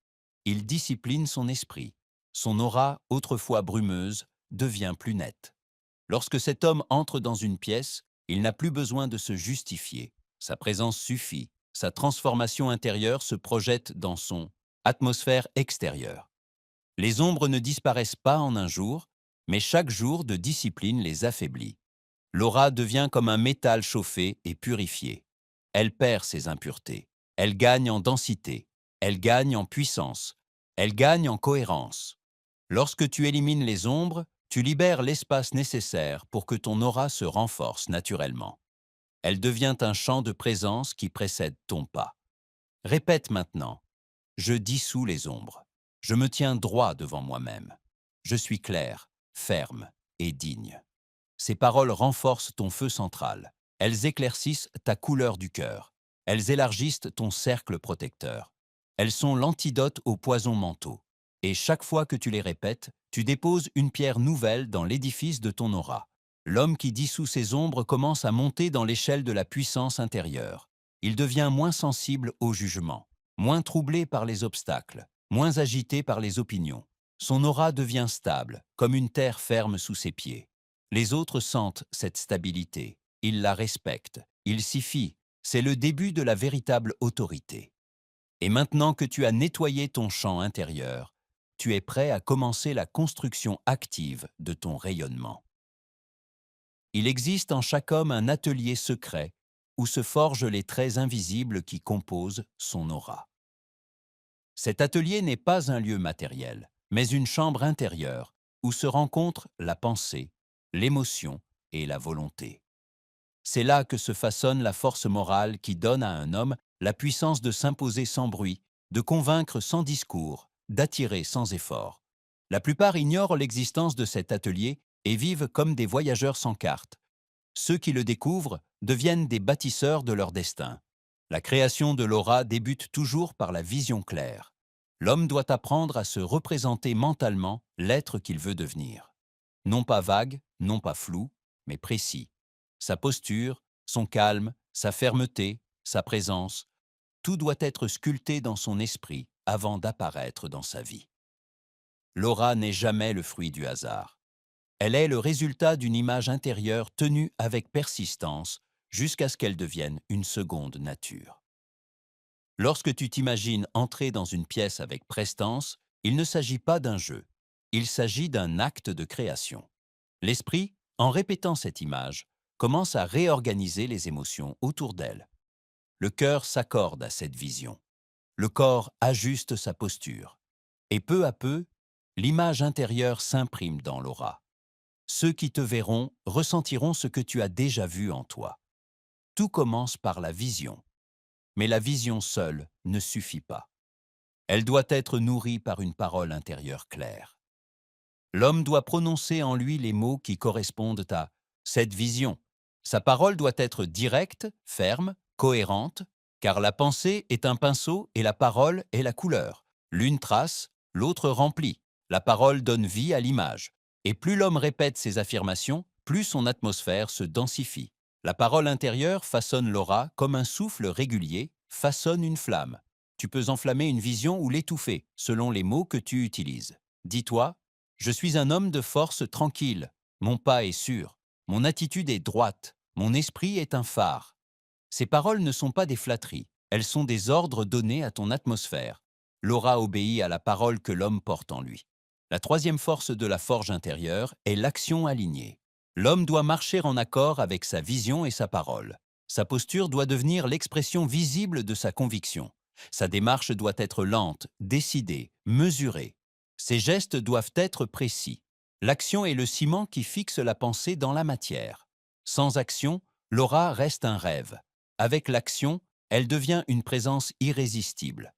Il discipline son esprit. Son aura, autrefois brumeuse, devient plus nette. Lorsque cet homme entre dans une pièce, il n'a plus besoin de se justifier. Sa présence suffit. Sa transformation intérieure se projette dans son Atmosphère extérieure. Les ombres ne disparaissent pas en un jour, mais chaque jour de discipline les affaiblit. L'aura devient comme un métal chauffé et purifié. Elle perd ses impuretés. Elle gagne en densité. Elle gagne en puissance. Elle gagne en cohérence. Lorsque tu élimines les ombres, tu libères l'espace nécessaire pour que ton aura se renforce naturellement. Elle devient un champ de présence qui précède ton pas. Répète maintenant. Je dissous les ombres. Je me tiens droit devant moi-même. Je suis clair, ferme et digne. Ces paroles renforcent ton feu central. Elles éclaircissent ta couleur du cœur. Elles élargissent ton cercle protecteur. Elles sont l'antidote aux poisons mentaux. Et chaque fois que tu les répètes, tu déposes une pierre nouvelle dans l'édifice de ton aura. L'homme qui dissout ses ombres commence à monter dans l'échelle de la puissance intérieure. Il devient moins sensible au jugement, moins troublé par les obstacles, moins agité par les opinions. Son aura devient stable, comme une terre ferme sous ses pieds. Les autres sentent cette stabilité, ils la respectent, ils s'y fient. C'est le début de la véritable autorité. Et maintenant que tu as nettoyé ton champ intérieur, tu es prêt à commencer la construction active de ton rayonnement. Il existe en chaque homme un atelier secret où se forgent les traits invisibles qui composent son aura. Cet atelier n'est pas un lieu matériel, mais une chambre intérieure où se rencontrent la pensée, l'émotion et la volonté. C'est là que se façonne la force morale qui donne à un homme la puissance de s'imposer sans bruit, de convaincre sans discours, d'attirer sans effort. La plupart ignorent l'existence de cet atelier et vivent comme des voyageurs sans carte. Ceux qui le découvrent deviennent des bâtisseurs de leur destin. La création de l'aura débute toujours par la vision claire. L'homme doit apprendre à se représenter mentalement l'être qu'il veut devenir. Non pas vague, non pas flou, mais précis. Sa posture, son calme, sa fermeté, sa présence, tout doit être sculpté dans son esprit avant d'apparaître dans sa vie. L'aura n'est jamais le fruit du hasard. Elle est le résultat d'une image intérieure tenue avec persistance jusqu'à ce qu'elle devienne une seconde nature. Lorsque tu t'imagines entrer dans une pièce avec prestance, il ne s'agit pas d'un jeu, il s'agit d'un acte de création. L'esprit, en répétant cette image, commence à réorganiser les émotions autour d'elle. Le cœur s'accorde à cette vision. Le corps ajuste sa posture. Et peu à peu, l'image intérieure s'imprime dans l'aura. Ceux qui te verront ressentiront ce que tu as déjà vu en toi. Tout commence par la vision. Mais la vision seule ne suffit pas. Elle doit être nourrie par une parole intérieure claire. L'homme doit prononcer en lui les mots qui correspondent à cette vision. Sa parole doit être directe, ferme, cohérente, car la pensée est un pinceau et la parole est la couleur. L'une trace, l'autre remplit. La parole donne vie à l'image. Et plus l'homme répète ses affirmations, plus son atmosphère se densifie. La parole intérieure façonne l'aura comme un souffle régulier façonne une flamme. Tu peux enflammer une vision ou l'étouffer, selon les mots que tu utilises. Dis-toi, je suis un homme de force tranquille, mon pas est sûr, mon attitude est droite, mon esprit est un phare. Ces paroles ne sont pas des flatteries, elles sont des ordres donnés à ton atmosphère. L'aura obéit à la parole que l'homme porte en lui. La troisième force de la forge intérieure est l'action alignée. L'homme doit marcher en accord avec sa vision et sa parole. Sa posture doit devenir l'expression visible de sa conviction. Sa démarche doit être lente, décidée, mesurée. Ses gestes doivent être précis. L'action est le ciment qui fixe la pensée dans la matière. Sans action, l'aura reste un rêve. Avec l'action, elle devient une présence irrésistible.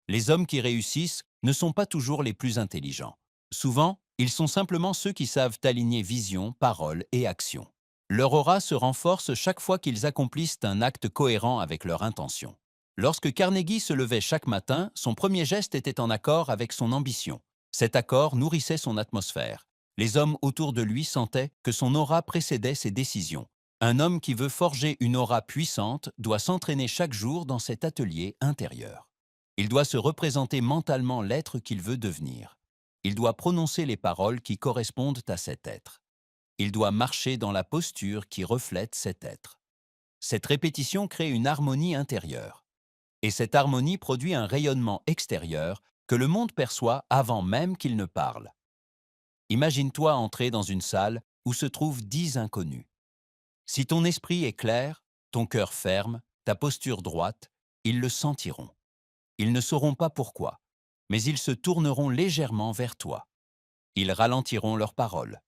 Les hommes qui réussissent ne sont pas toujours les plus intelligents. Souvent, ils sont simplement ceux qui savent aligner vision, parole et action. Leur aura se renforce chaque fois qu'ils accomplissent un acte cohérent avec leur intention. Lorsque Carnegie se levait chaque matin, son premier geste était en accord avec son ambition. Cet accord nourrissait son atmosphère. Les hommes autour de lui sentaient que son aura précédait ses décisions. Un homme qui veut forger une aura puissante doit s'entraîner chaque jour dans cet atelier intérieur. Il doit se représenter mentalement l'être qu'il veut devenir. Il doit prononcer les paroles qui correspondent à cet être. Il doit marcher dans la posture qui reflète cet être. Cette répétition crée une harmonie intérieure. Et cette harmonie produit un rayonnement extérieur que le monde perçoit avant même qu'il ne parle. Imagine-toi entrer dans une salle où se trouvent 10 inconnus. Si ton esprit est clair, ton cœur ferme, ta posture droite, ils le sentiront. Ils ne sauront pas pourquoi, mais ils se tourneront légèrement vers toi. Ils ralentiront leurs paroles.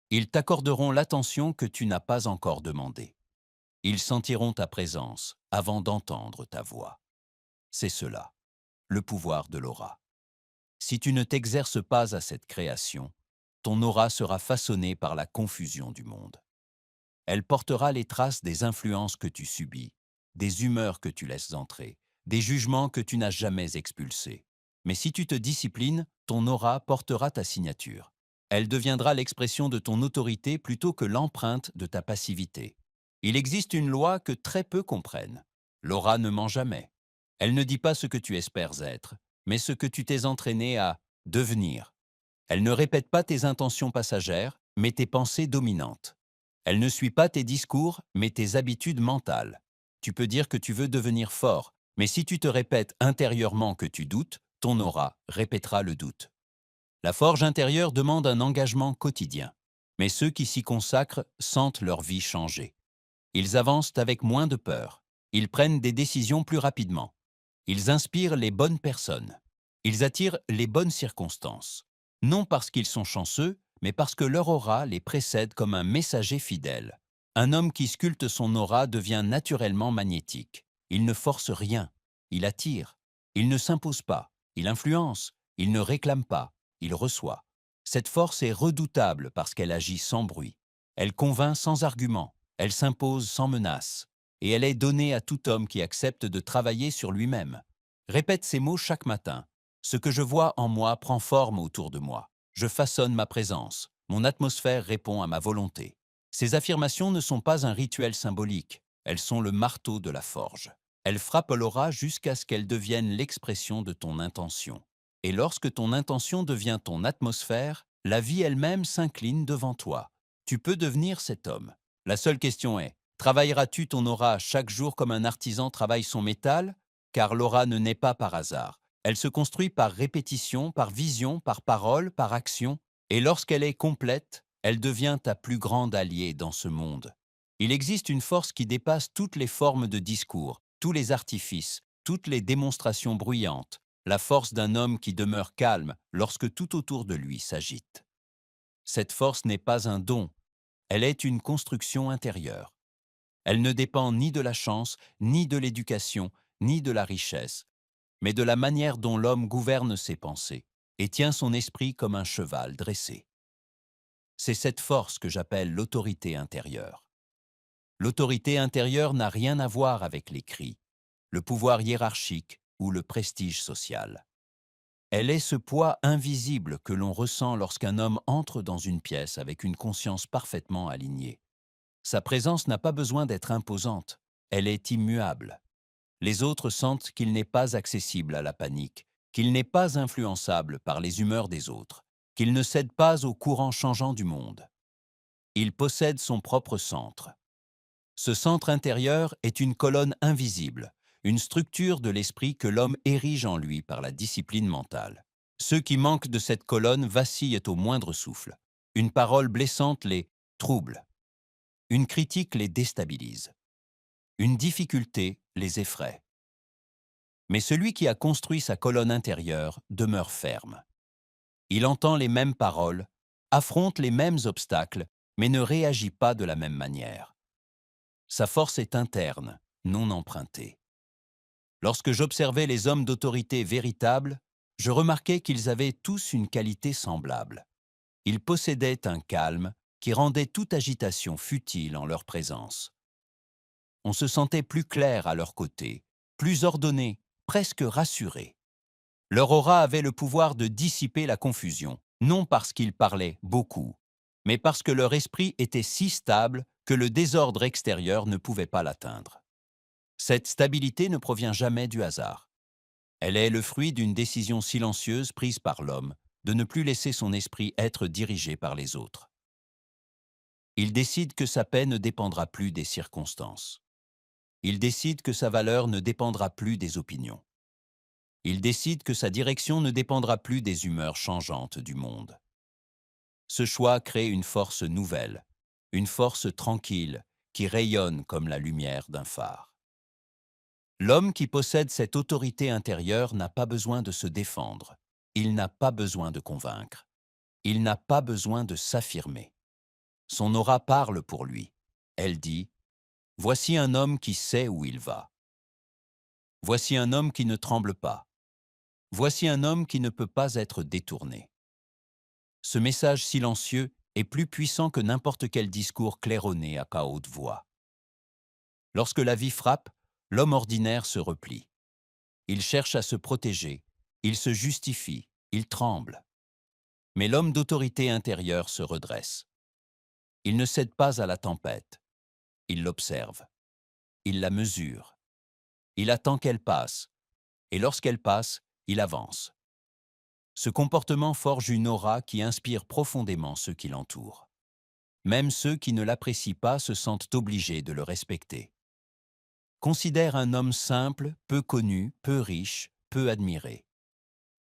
Ils t'accorderont l'attention que tu n'as pas encore demandée. Ils sentiront ta présence avant d'entendre ta voix. C'est cela, le pouvoir de l'aura. Si tu ne t'exerces pas à cette création, ton aura sera façonnée par la confusion du monde. Elle portera les traces des influences que tu subis, des humeurs que tu laisses entrer, des jugements que tu n'as jamais expulsés. Mais si tu te disciplines, ton aura portera ta signature. Elle deviendra l'expression de ton autorité plutôt que l'empreinte de ta passivité. Il existe une loi que très peu comprennent. L'aura ne ment jamais. Elle ne dit pas ce que tu espères être, mais ce que tu t'es entraîné à devenir. Elle ne répète pas tes intentions passagères, mais tes pensées dominantes. Elle ne suit pas tes discours, mais tes habitudes mentales. Tu peux dire que tu veux devenir fort, mais si tu te répètes intérieurement que tu doutes, ton aura répétera le doute. La forge intérieure demande un engagement quotidien, mais ceux qui s'y consacrent sentent leur vie changer. Ils avancent avec moins de peur. Ils prennent des décisions plus rapidement. Ils inspirent les bonnes personnes. Ils attirent les bonnes circonstances. Non parce qu'ils sont chanceux, mais parce que leur aura les précède comme un messager fidèle. Un homme qui sculpte son aura devient naturellement magnétique. Il ne force rien. Il attire. Il ne s'impose pas. Il influence. Il ne réclame pas. Il reçoit. Cette force est redoutable parce qu'elle agit sans bruit. Elle convainc sans argument. Elle s'impose sans menace. Et elle est donnée à tout homme qui accepte de travailler sur lui-même. Répète ces mots chaque matin. Ce que je vois en moi prend forme autour de moi. Je façonne ma présence. Mon atmosphère répond à ma volonté. Ces affirmations ne sont pas un rituel symbolique. Elles sont le marteau de la forge. Elles frappent l'aura jusqu'à ce qu'elles deviennent l'expression de ton intention. Et lorsque ton intention devient ton atmosphère, la vie elle-même s'incline devant toi. Tu peux devenir cet homme. La seule question est, travailleras-tu ton aura chaque jour comme un artisan travaille son métal? Car l'aura ne naît pas par hasard. Elle se construit par répétition, par vision, par parole, par action. Et lorsqu'elle est complète, elle devient ta plus grande alliée dans ce monde. Il existe une force qui dépasse toutes les formes de discours, tous les artifices, toutes les démonstrations bruyantes, la force d'un homme qui demeure calme lorsque tout autour de lui s'agite. Cette force n'est pas un don, elle est une construction intérieure. Elle ne dépend ni de la chance, ni de l'éducation, ni de la richesse, mais de la manière dont l'homme gouverne ses pensées et tient son esprit comme un cheval dressé. C'est cette force que j'appelle l'autorité intérieure. L'autorité intérieure n'a rien à voir avec les cris, le pouvoir hiérarchique ou le prestige social. Elle est ce poids invisible que l'on ressent lorsqu'un homme entre dans une pièce avec une conscience parfaitement alignée. Sa présence n'a pas besoin d'être imposante, elle est immuable. Les autres sentent qu'il n'est pas accessible à la panique, qu'il n'est pas influençable par les humeurs des autres, qu'il ne cède pas aux courants changeants du monde. Il possède son propre centre. Ce centre intérieur est une colonne invisible, une structure de l'esprit que l'homme érige en lui par la discipline mentale. Ceux qui manquent de cette colonne vacillent au moindre souffle. Une parole blessante les trouble. Une critique les déstabilise. Une difficulté les effraie. Mais celui qui a construit sa colonne intérieure demeure ferme. Il entend les mêmes paroles, affronte les mêmes obstacles, mais ne réagit pas de la même manière. Sa force est interne, non empruntée. Lorsque j'observais les hommes d'autorité véritables, je remarquais qu'ils avaient tous une qualité semblable. Ils possédaient un calme qui rendait toute agitation futile en leur présence. On se sentait plus clair à leur côté, plus ordonné, presque rassuré. Leur aura avait le pouvoir de dissiper la confusion, non parce qu'ils parlaient beaucoup, mais parce que leur esprit était si stable que le désordre extérieur ne pouvait pas l'atteindre. Cette stabilité ne provient jamais du hasard. Elle est le fruit d'une décision silencieuse prise par l'homme de ne plus laisser son esprit être dirigé par les autres. Il décide que sa paix ne dépendra plus des circonstances. Il décide que sa valeur ne dépendra plus des opinions. Il décide que sa direction ne dépendra plus des humeurs changeantes du monde. Ce choix crée une force nouvelle, une force tranquille qui rayonne comme la lumière d'un phare. L'homme qui possède cette autorité intérieure n'a pas besoin de se défendre. Il n'a pas besoin de convaincre. Il n'a pas besoin de s'affirmer. Son aura parle pour lui. Elle dit « Voici un homme qui sait où il va. Voici un homme qui ne tremble pas. Voici un homme qui ne peut pas être détourné. » Ce message silencieux est plus puissant que n'importe quel discours claironné à haute voix. Lorsque la vie frappe, l'homme ordinaire se replie. Il cherche à se protéger, il se justifie, il tremble. Mais l'homme d'autorité intérieure se redresse. Il ne cède pas à la tempête. Il l'observe. Il la mesure. Il attend qu'elle passe. Et lorsqu'elle passe, il avance. Ce comportement forge une aura qui inspire profondément ceux qui l'entourent. Même ceux qui ne l'apprécient pas se sentent obligés de le respecter. Considère un homme simple, peu connu, peu riche, peu admiré.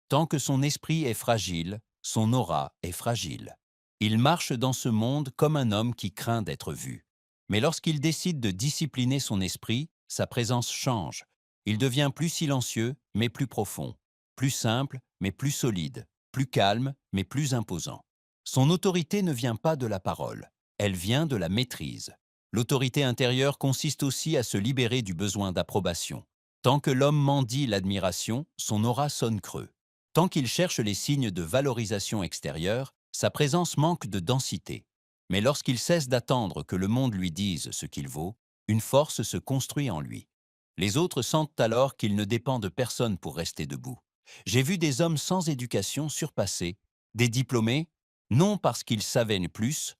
Tant que son esprit est fragile, son aura est fragile. Il marche dans ce monde comme un homme qui craint d'être vu. Mais lorsqu'il décide de discipliner son esprit, sa présence change. Il devient plus silencieux, mais plus profond, plus simple, mais plus solide, plus calme, mais plus imposant. Son autorité ne vient pas de la parole, elle vient de la maîtrise. L'autorité intérieure consiste aussi à se libérer du besoin d'approbation. Tant que l'homme mendie l'admiration, son aura sonne creux. Tant qu'il cherche les signes de valorisation extérieure, sa présence manque de densité. Mais lorsqu'il cesse d'attendre que le monde lui dise ce qu'il vaut, une force se construit en lui. Les autres sentent alors qu'il ne dépend de personne pour rester debout. J'ai vu des hommes sans éducation surpasser, des diplômés, non parce qu'ils savaient plus,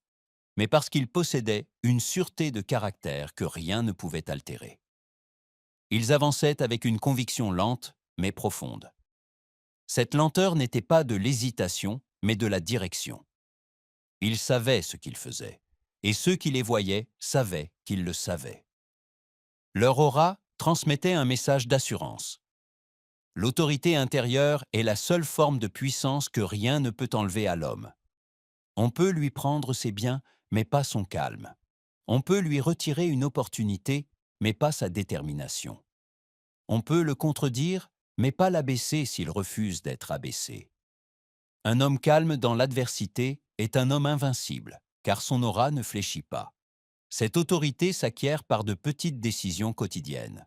mais parce qu'ils possédaient une sûreté de caractère que rien ne pouvait altérer. Ils avançaient avec une conviction lente, mais profonde. Cette lenteur n'était pas de l'hésitation, mais de la direction. Ils savaient ce qu'ils faisaient, et ceux qui les voyaient savaient qu'ils le savaient. Leur aura transmettait un message d'assurance. L'autorité intérieure est la seule forme de puissance que rien ne peut enlever à l'homme. On peut lui prendre ses biens, mais pas son calme. On peut lui retirer une opportunité, mais pas sa détermination. On peut le contredire, mais pas l'abaisser s'il refuse d'être abaissé. Un homme calme dans l'adversité est un homme invincible, car son aura ne fléchit pas. Cette autorité s'acquiert par de petites décisions quotidiennes.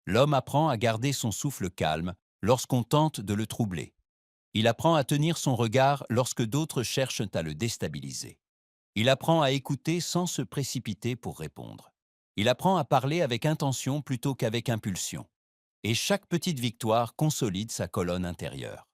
L'homme apprend à garder son souffle calme lorsqu'on tente de le troubler. Il apprend à tenir son regard lorsque d'autres cherchent à le déstabiliser. Il apprend à écouter sans se précipiter pour répondre. Il apprend à parler avec intention plutôt qu'avec impulsion. Et chaque petite victoire consolide sa colonne intérieure.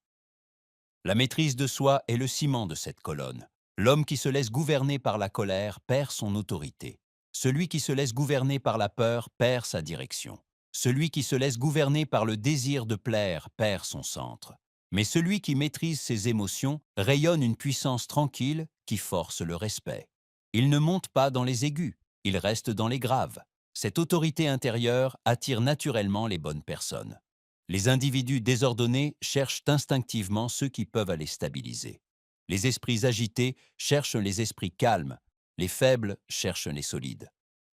La maîtrise de soi est le ciment de cette colonne. L'homme qui se laisse gouverner par la colère perd son autorité. Celui qui se laisse gouverner par la peur perd sa direction. Celui qui se laisse gouverner par le désir de plaire perd son centre. Mais celui qui maîtrise ses émotions rayonne une puissance tranquille qui force le respect. Il ne monte pas dans les aigus, il reste dans les graves. Cette autorité intérieure attire naturellement les bonnes personnes. Les individus désordonnés cherchent instinctivement ceux qui peuvent les stabiliser. Les esprits agités cherchent les esprits calmes. Les faibles cherchent les solides.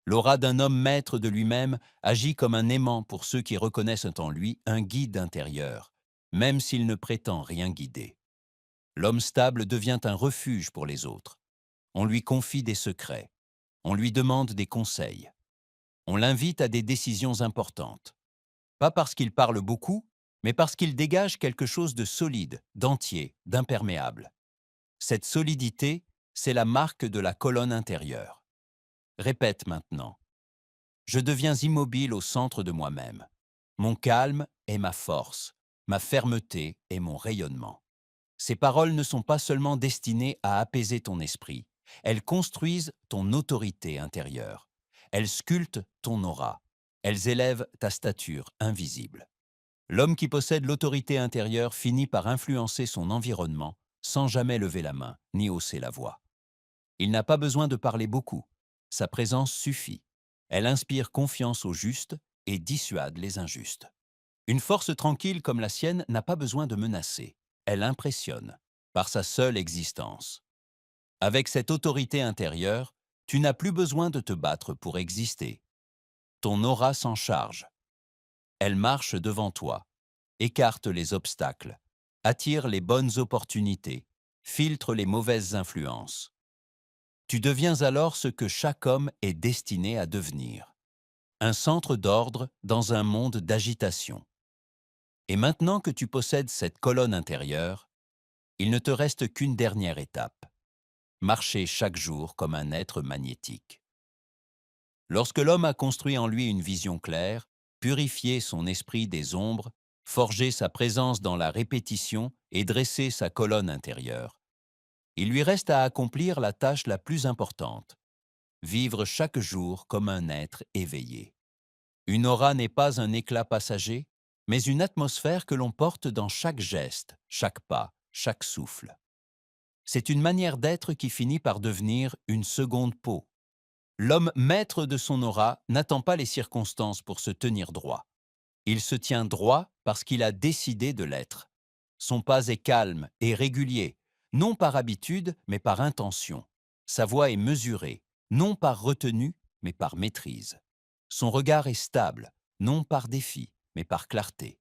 L'aura d'un homme maître de lui-même agit comme un aimant pour ceux qui reconnaissent en lui un guide intérieur, même s'il ne prétend rien guider. L'homme stable devient un refuge pour les autres. On lui confie des secrets. On lui demande des conseils. On l'invite à des décisions importantes. Pas parce qu'il parle beaucoup, mais parce qu'il dégage quelque chose de solide, d'entier, d'imperméable. Cette solidité, c'est la marque de la colonne intérieure. Répète maintenant. Je deviens immobile au centre de moi-même. Mon calme est ma force, ma fermeté est mon rayonnement. Ces paroles ne sont pas seulement destinées à apaiser ton esprit, elles construisent ton autorité intérieure. Elles sculptent ton aura. Elles élèvent ta stature invisible. L'homme qui possède l'autorité intérieure finit par influencer son environnement sans jamais lever la main ni hausser la voix. Il n'a pas besoin de parler beaucoup. Sa présence suffit. Elle inspire confiance aux justes et dissuade les injustes. Une force tranquille comme la sienne n'a pas besoin de menacer. Elle impressionne, par sa seule existence. Avec cette autorité intérieure, tu n'as plus besoin de te battre pour exister. Ton aura s'en charge. Elle marche devant toi, écarte les obstacles, attire les bonnes opportunités, filtre les mauvaises influences. Tu deviens alors ce que chaque homme est destiné à devenir. Un centre d'ordre dans un monde d'agitation. Et maintenant que tu possèdes cette colonne intérieure, il ne te reste qu'une dernière étape. Marcher chaque jour comme un être magnétique. Lorsque l'homme a construit en lui une vision claire, purifié son esprit des ombres, forgé sa présence dans la répétition et dressé sa colonne intérieure, il lui reste à accomplir la tâche la plus importante, vivre chaque jour comme un être éveillé. Une aura n'est pas un éclat passager, mais une atmosphère que l'on porte dans chaque geste, chaque pas, chaque souffle. C'est une manière d'être qui finit par devenir une seconde peau. L'homme maître de son aura n'attend pas les circonstances pour se tenir droit. Il se tient droit parce qu'il a décidé de l'être. Son pas est calme et régulier, non par habitude, mais par intention. Sa voix est mesurée, non par retenue, mais par maîtrise. Son regard est stable, non par défi, mais par clarté.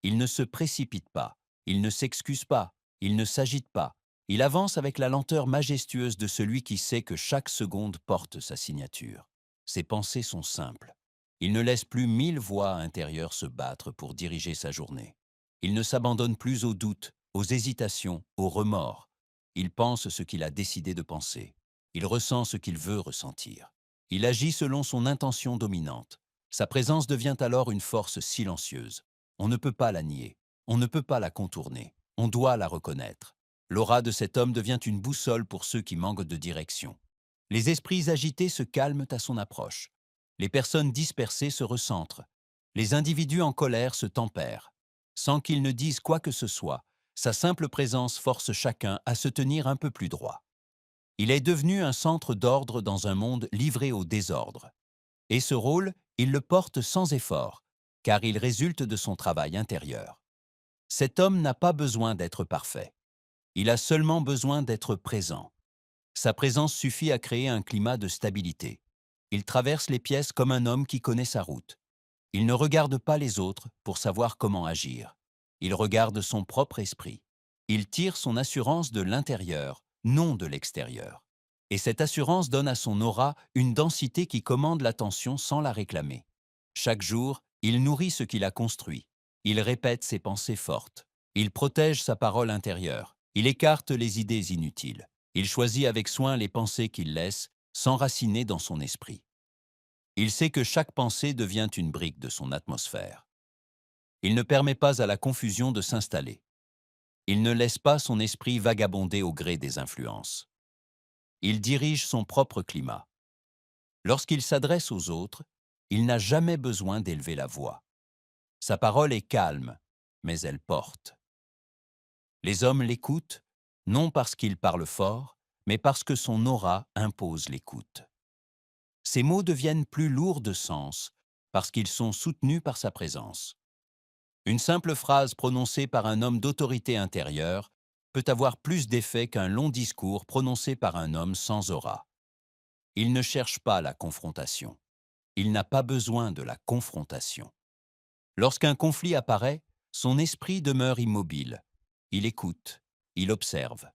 Il ne se précipite pas, il ne s'excuse pas, il ne s'agite pas. Il avance avec la lenteur majestueuse de celui qui sait que chaque seconde porte sa signature. Ses pensées sont simples. Il ne laisse plus 1000 voix intérieures se battre pour diriger sa journée. Il ne s'abandonne plus aux doutes, aux hésitations, aux remords. Il pense ce qu'il a décidé de penser. Il ressent ce qu'il veut ressentir. Il agit selon son intention dominante. Sa présence devient alors une force silencieuse. On ne peut pas la nier, on ne peut pas la contourner, on doit la reconnaître. L'aura de cet homme devient une boussole pour ceux qui manquent de direction. Les esprits agités se calment à son approche. Les personnes dispersées se recentrent. Les individus en colère se tempèrent. Sans qu'ils ne disent quoi que ce soit, sa simple présence force chacun à se tenir un peu plus droit. Il est devenu un centre d'ordre dans un monde livré au désordre. Et ce rôle, il le porte sans effort, car il résulte de son travail intérieur. Cet homme n'a pas besoin d'être parfait. Il a seulement besoin d'être présent. Sa présence suffit à créer un climat de stabilité. Il traverse les pièces comme un homme qui connaît sa route. Il ne regarde pas les autres pour savoir comment agir. Il regarde son propre esprit. Il tire son assurance de l'intérieur, non de l'extérieur. Et cette assurance donne à son aura une densité qui commande l'attention sans la réclamer. Chaque jour, il nourrit ce qu'il a construit. Il répète ses pensées fortes. Il protège sa parole intérieure. Il écarte les idées inutiles. Il choisit avec soin les pensées qu'il laisse s'enraciner dans son esprit. Il sait que chaque pensée devient une brique de son atmosphère. Il ne permet pas à la confusion de s'installer. Il ne laisse pas son esprit vagabonder au gré des influences. Il dirige son propre climat. Lorsqu'il s'adresse aux autres, il n'a jamais besoin d'élever la voix. Sa parole est calme, mais elle porte. Les hommes l'écoutent, non parce qu'il parle fort, mais parce que son aura impose l'écoute. Ses mots deviennent plus lourds de sens parce qu'ils sont soutenus par sa présence. Une simple phrase prononcée par un homme d'autorité intérieure peut avoir plus d'effet qu'un long discours prononcé par un homme sans aura. Il ne cherche pas la confrontation. Il n'a pas besoin de la confrontation. Lorsqu'un conflit apparaît, son esprit demeure immobile. Il écoute, il observe.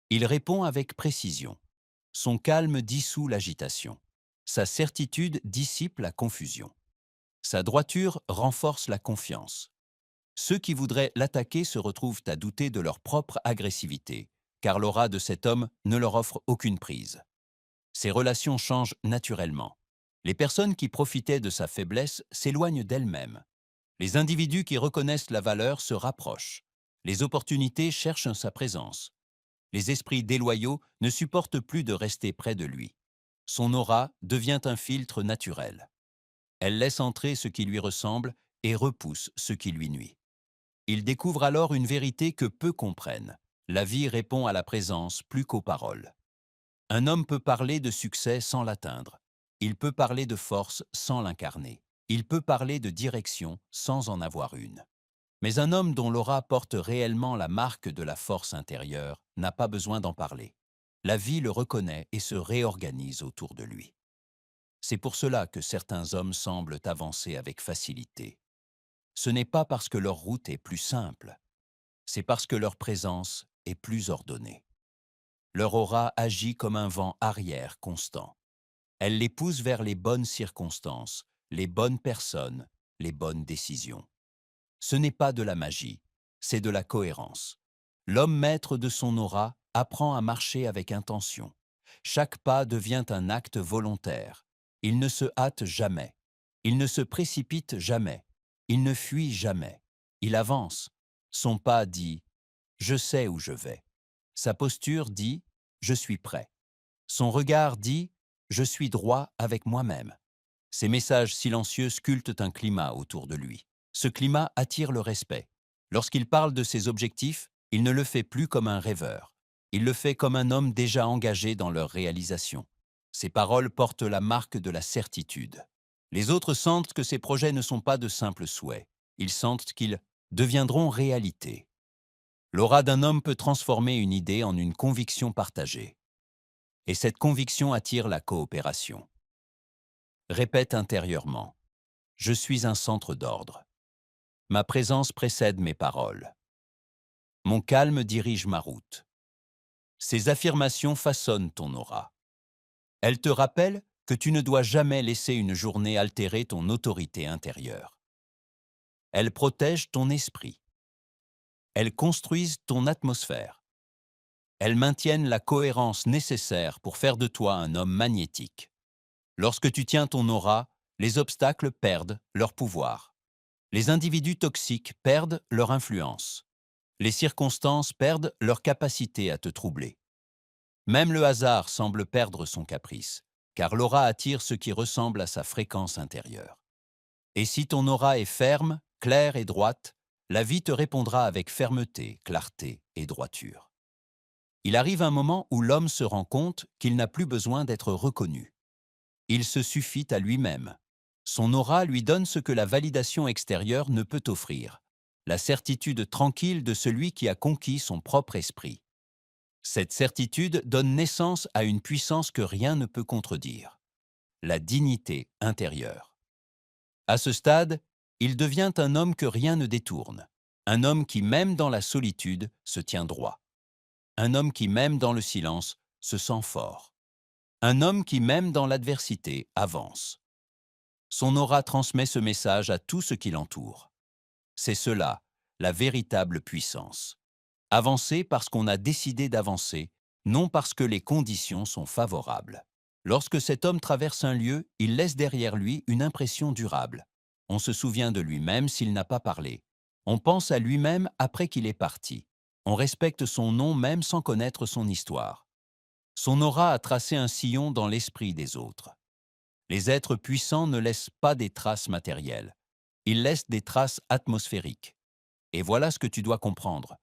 Il répond avec précision. Son calme dissout l'agitation. Sa certitude dissipe la confusion. Sa droiture renforce la confiance. Ceux qui voudraient l'attaquer se retrouvent à douter de leur propre agressivité, car l'aura de cet homme ne leur offre aucune prise. Ses relations changent naturellement. Les personnes qui profitaient de sa faiblesse s'éloignent d'elles-mêmes. Les individus qui reconnaissent la valeur se rapprochent. Les opportunités cherchent sa présence. Les esprits déloyaux ne supportent plus de rester près de lui. Son aura devient un filtre naturel. Elle laisse entrer ce qui lui ressemble et repousse ce qui lui nuit. Il découvre alors une vérité que peu comprennent. La vie répond à la présence plus qu'aux paroles. Un homme peut parler de succès sans l'atteindre. Il peut parler de force sans l'incarner. Il peut parler de direction sans en avoir une. Mais un homme dont l'aura porte réellement la marque de la force intérieure n'a pas besoin d'en parler. La vie le reconnaît et se réorganise autour de lui. C'est pour cela que certains hommes semblent avancer avec facilité. Ce n'est pas parce que leur route est plus simple, c'est parce que leur présence est plus ordonnée. Leur aura agit comme un vent arrière constant. Elle les pousse vers les bonnes circonstances, les bonnes personnes, les bonnes décisions. Ce n'est pas de la magie, c'est de la cohérence. L'homme maître de son aura apprend à marcher avec intention. Chaque pas devient un acte volontaire. Il ne se hâte jamais. Il ne se précipite jamais. Il ne fuit jamais. Il avance. Son pas dit « Je sais où je vais ». Sa posture dit « Je suis prêt ». Son regard dit « Je suis droit avec moi-même ». Ces messages silencieux sculptent un climat autour de lui. Ce climat attire le respect. Lorsqu'il parle de ses objectifs, il ne le fait plus comme un rêveur. Il le fait comme un homme déjà engagé dans leur réalisation. Ses paroles portent la marque de la certitude. Les autres sentent que ses projets ne sont pas de simples souhaits. Ils sentent qu'ils deviendront réalité. L'aura d'un homme peut transformer une idée en une conviction partagée. Et cette conviction attire la coopération. Répète intérieurement « Je suis un centre d'ordre ». Ma présence précède mes paroles. Mon calme dirige ma route. Ces affirmations façonnent ton aura. Elles te rappellent que tu ne dois jamais laisser une journée altérer ton autorité intérieure. Elles protègent ton esprit. Elles construisent ton atmosphère. Elles maintiennent la cohérence nécessaire pour faire de toi un homme magnétique. Lorsque tu tiens ton aura, les obstacles perdent leur pouvoir. Les individus toxiques perdent leur influence. Les circonstances perdent leur capacité à te troubler. Même le hasard semble perdre son caprice, car l'aura attire ce qui ressemble à sa fréquence intérieure. Et si ton aura est ferme, claire et droite, la vie te répondra avec fermeté, clarté et droiture. Il arrive un moment où l'homme se rend compte qu'il n'a plus besoin d'être reconnu. Il se suffit à lui-même. Son aura lui donne ce que la validation extérieure ne peut offrir, la certitude tranquille de celui qui a conquis son propre esprit. Cette certitude donne naissance à une puissance que rien ne peut contredire, la dignité intérieure. À ce stade, il devient un homme que rien ne détourne, un homme qui, même dans la solitude, se tient droit, un homme qui, même dans le silence, se sent fort, un homme qui, même dans l'adversité, avance. Son aura transmet ce message à tout ce qui l'entoure. C'est cela, la véritable puissance. Avancer parce qu'on a décidé d'avancer, non parce que les conditions sont favorables. Lorsque cet homme traverse un lieu, il laisse derrière lui une impression durable. On se souvient de lui-même s'il n'a pas parlé. On pense à lui-même après qu'il est parti. On respecte son nom même sans connaître son histoire. Son aura a tracé un sillon dans l'esprit des autres. Les êtres puissants ne laissent pas des traces matérielles. Ils laissent des traces atmosphériques. Et voilà ce que tu dois comprendre.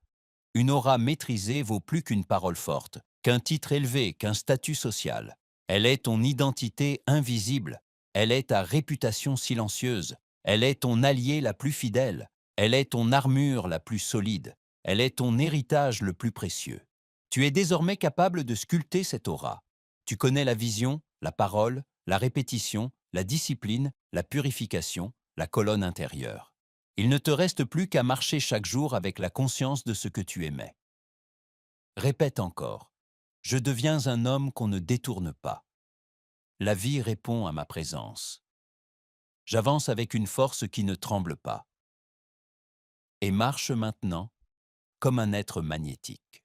Une aura maîtrisée vaut plus qu'une parole forte, qu'un titre élevé, qu'un statut social. Elle est ton identité invisible. Elle est ta réputation silencieuse. Elle est ton allié la plus fidèle. Elle est ton armure la plus solide. Elle est ton héritage le plus précieux. Tu es désormais capable de sculpter cette aura. Tu connais la vision, la parole, la répétition, la discipline, la purification, la colonne intérieure. Il ne te reste plus qu'à marcher chaque jour avec la conscience de ce que tu aimais. Répète encore. Je deviens un homme qu'on ne détourne pas. La vie répond à ma présence. J'avance avec une force qui ne tremble pas. Et marche maintenant comme un être magnétique.